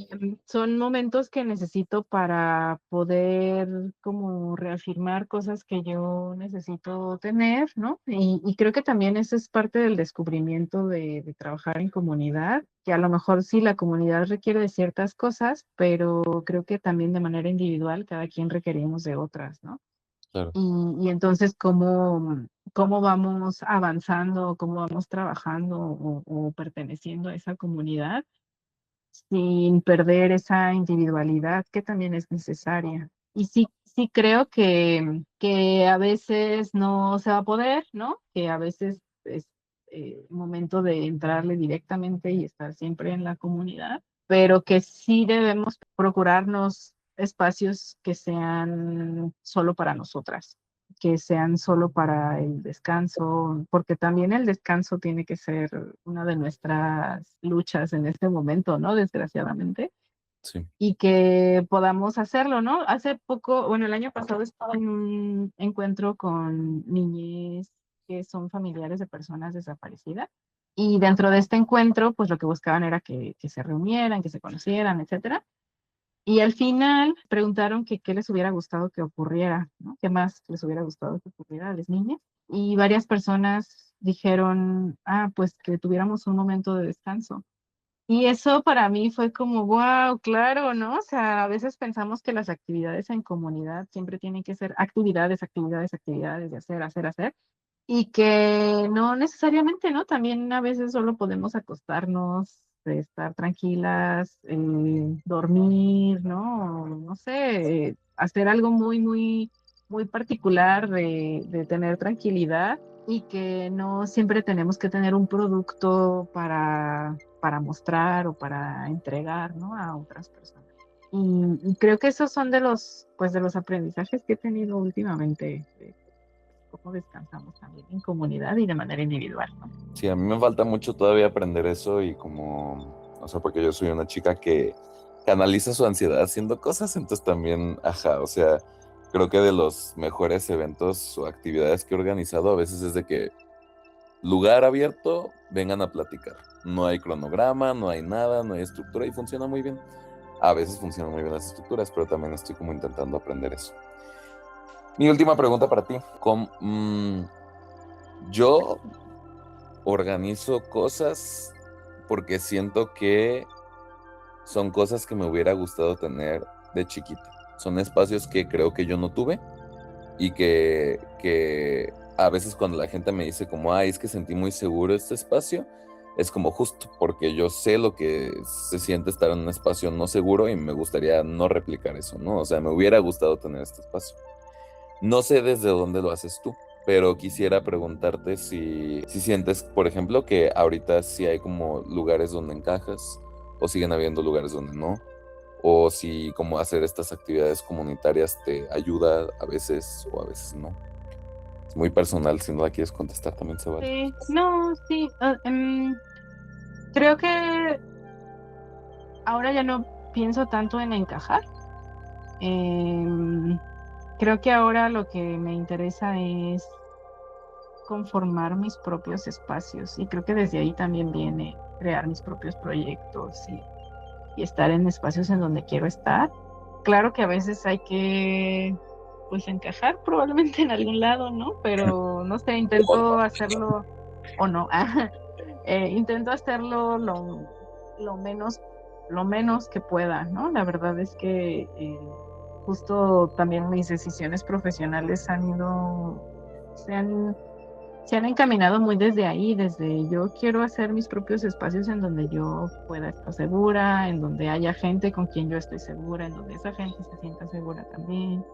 son momentos que necesito para poder como reafirmar cosas que yo necesito tener, ¿no? Y creo que también eso es parte del descubrimiento de trabajar en comunidad, que a lo mejor sí la comunidad requiere de ciertas cosas, pero creo que también de manera individual cada quien requerimos de otras, ¿no? claro. Y entonces, ¿cómo vamos avanzando, cómo vamos trabajando o perteneciendo a esa comunidad sin perder esa individualidad que también es necesaria? Y sí, sí creo que a veces no se va a poder, ¿no? Que a veces es momento de entrarle directamente y estar siempre en la comunidad, pero que sí debemos procurarnos espacios que sean solo para nosotras, que sean solo para el descanso, porque también el descanso tiene que ser una de nuestras luchas en este momento, ¿no? Desgraciadamente, Sí. y que podamos hacerlo, ¿no? Hace poco, bueno, el año pasado estaba en un encuentro con niñez que son familiares de personas desaparecidas. Y dentro de este encuentro, pues lo que buscaban era que se reunieran, que se conocieran, etcétera. Y al final preguntaron que qué les hubiera gustado que ocurriera, ¿no? ¿Qué más les hubiera gustado que ocurriera a las niñas? Y varias personas dijeron, ah, pues que tuviéramos un momento de descanso. Y eso para mí fue como, wow, claro, ¿no? O sea, a veces pensamos que las actividades en comunidad siempre tienen que ser actividades, actividades, actividades, de hacer, hacer, hacer. Y que no necesariamente, ¿no? También a veces solo podemos acostarnos, estar tranquilas, dormir, ¿no? No sé, hacer algo muy, muy, muy particular de tener tranquilidad y que no siempre tenemos que tener un producto para mostrar o para entregar, ¿no? A otras personas. Y creo que esos son de los, pues, de los aprendizajes que he tenido últimamente, cómo descansamos también en comunidad y de manera individual, ¿no? Sí, a mí me falta mucho todavía aprender eso y como, o sea, porque yo soy una chica que canaliza su ansiedad haciendo cosas, entonces también, ajá, o sea, creo que de los mejores eventos o actividades que he organizado a veces es de que lugar abierto, vengan a platicar. No hay cronograma, no hay nada, no hay estructura y funciona muy bien. A veces funcionan muy bien las estructuras, pero también estoy como intentando aprender eso. Mi última pregunta para ti. Yo organizo cosas porque siento que son cosas que me hubiera gustado tener de chiquito. Son espacios que creo que yo no tuve y que a veces cuando la gente me dice como, ay, es que sentí muy seguro este espacio, es como justo porque yo sé lo que se siente estar en un espacio no seguro y me gustaría no replicar eso, ¿no? O sea, me hubiera gustado tener este espacio. No sé desde dónde lo haces tú, pero quisiera preguntarte si sientes, por ejemplo, que ahorita sí hay como lugares donde encajas o siguen habiendo lugares donde no, o si como hacer estas actividades comunitarias te ayuda a veces o a veces no. Es muy personal, si no la quieres contestar también se vale. Sí, no, sí, creo que ahora ya no pienso tanto en encajar. Em, Creo que ahora lo que me interesa es conformar mis propios espacios y creo que desde ahí también viene crear mis propios proyectos y estar en espacios en donde quiero estar. Claro que a veces hay que, pues, encajar probablemente en algún lado, ¿no? Pero no sé, intento hacerlo o no. Intento hacerlo lo menos, lo menos que pueda, ¿no? La verdad es que justo también mis decisiones profesionales se han, se han encaminado muy desde ahí, desde yo quiero hacer mis propios espacios en donde yo pueda estar segura, en donde haya gente con quien yo estoy segura, en donde esa gente se sienta segura también.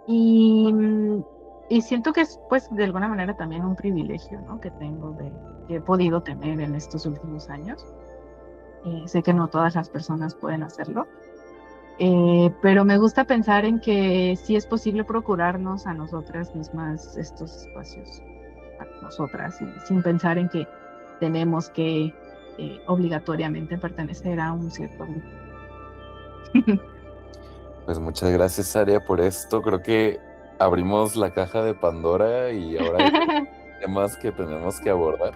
Y y siento que es, pues, de alguna manera también un privilegio, ¿no? Que tengo que he podido tener en estos últimos años. Sé que no todas las personas pueden hacerlo, pero me gusta pensar en que sí es posible procurarnos a nosotras mismas estos espacios para nosotras, y sin pensar en que tenemos que obligatoriamente pertenecer a un cierto grupo. Pues muchas gracias, Aria, por esto. Creo que abrimos la caja de Pandora y ahora hay temas que tenemos que abordar.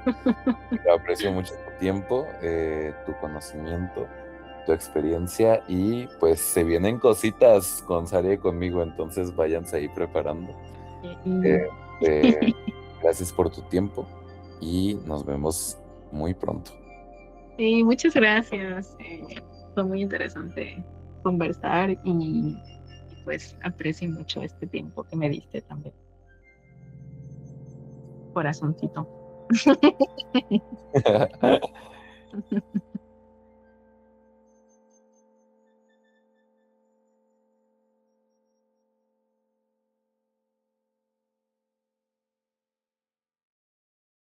Yo aprecio mucho tu tiempo, tu conocimiento, tu experiencia y pues se vienen cositas con Saria y conmigo, entonces váyanse ahí preparando. Y, Eh, gracias por tu tiempo y nos vemos muy pronto. y muchas gracias. Fue muy interesante conversar y pues aprecio mucho este tiempo que me diste también. Corazoncito.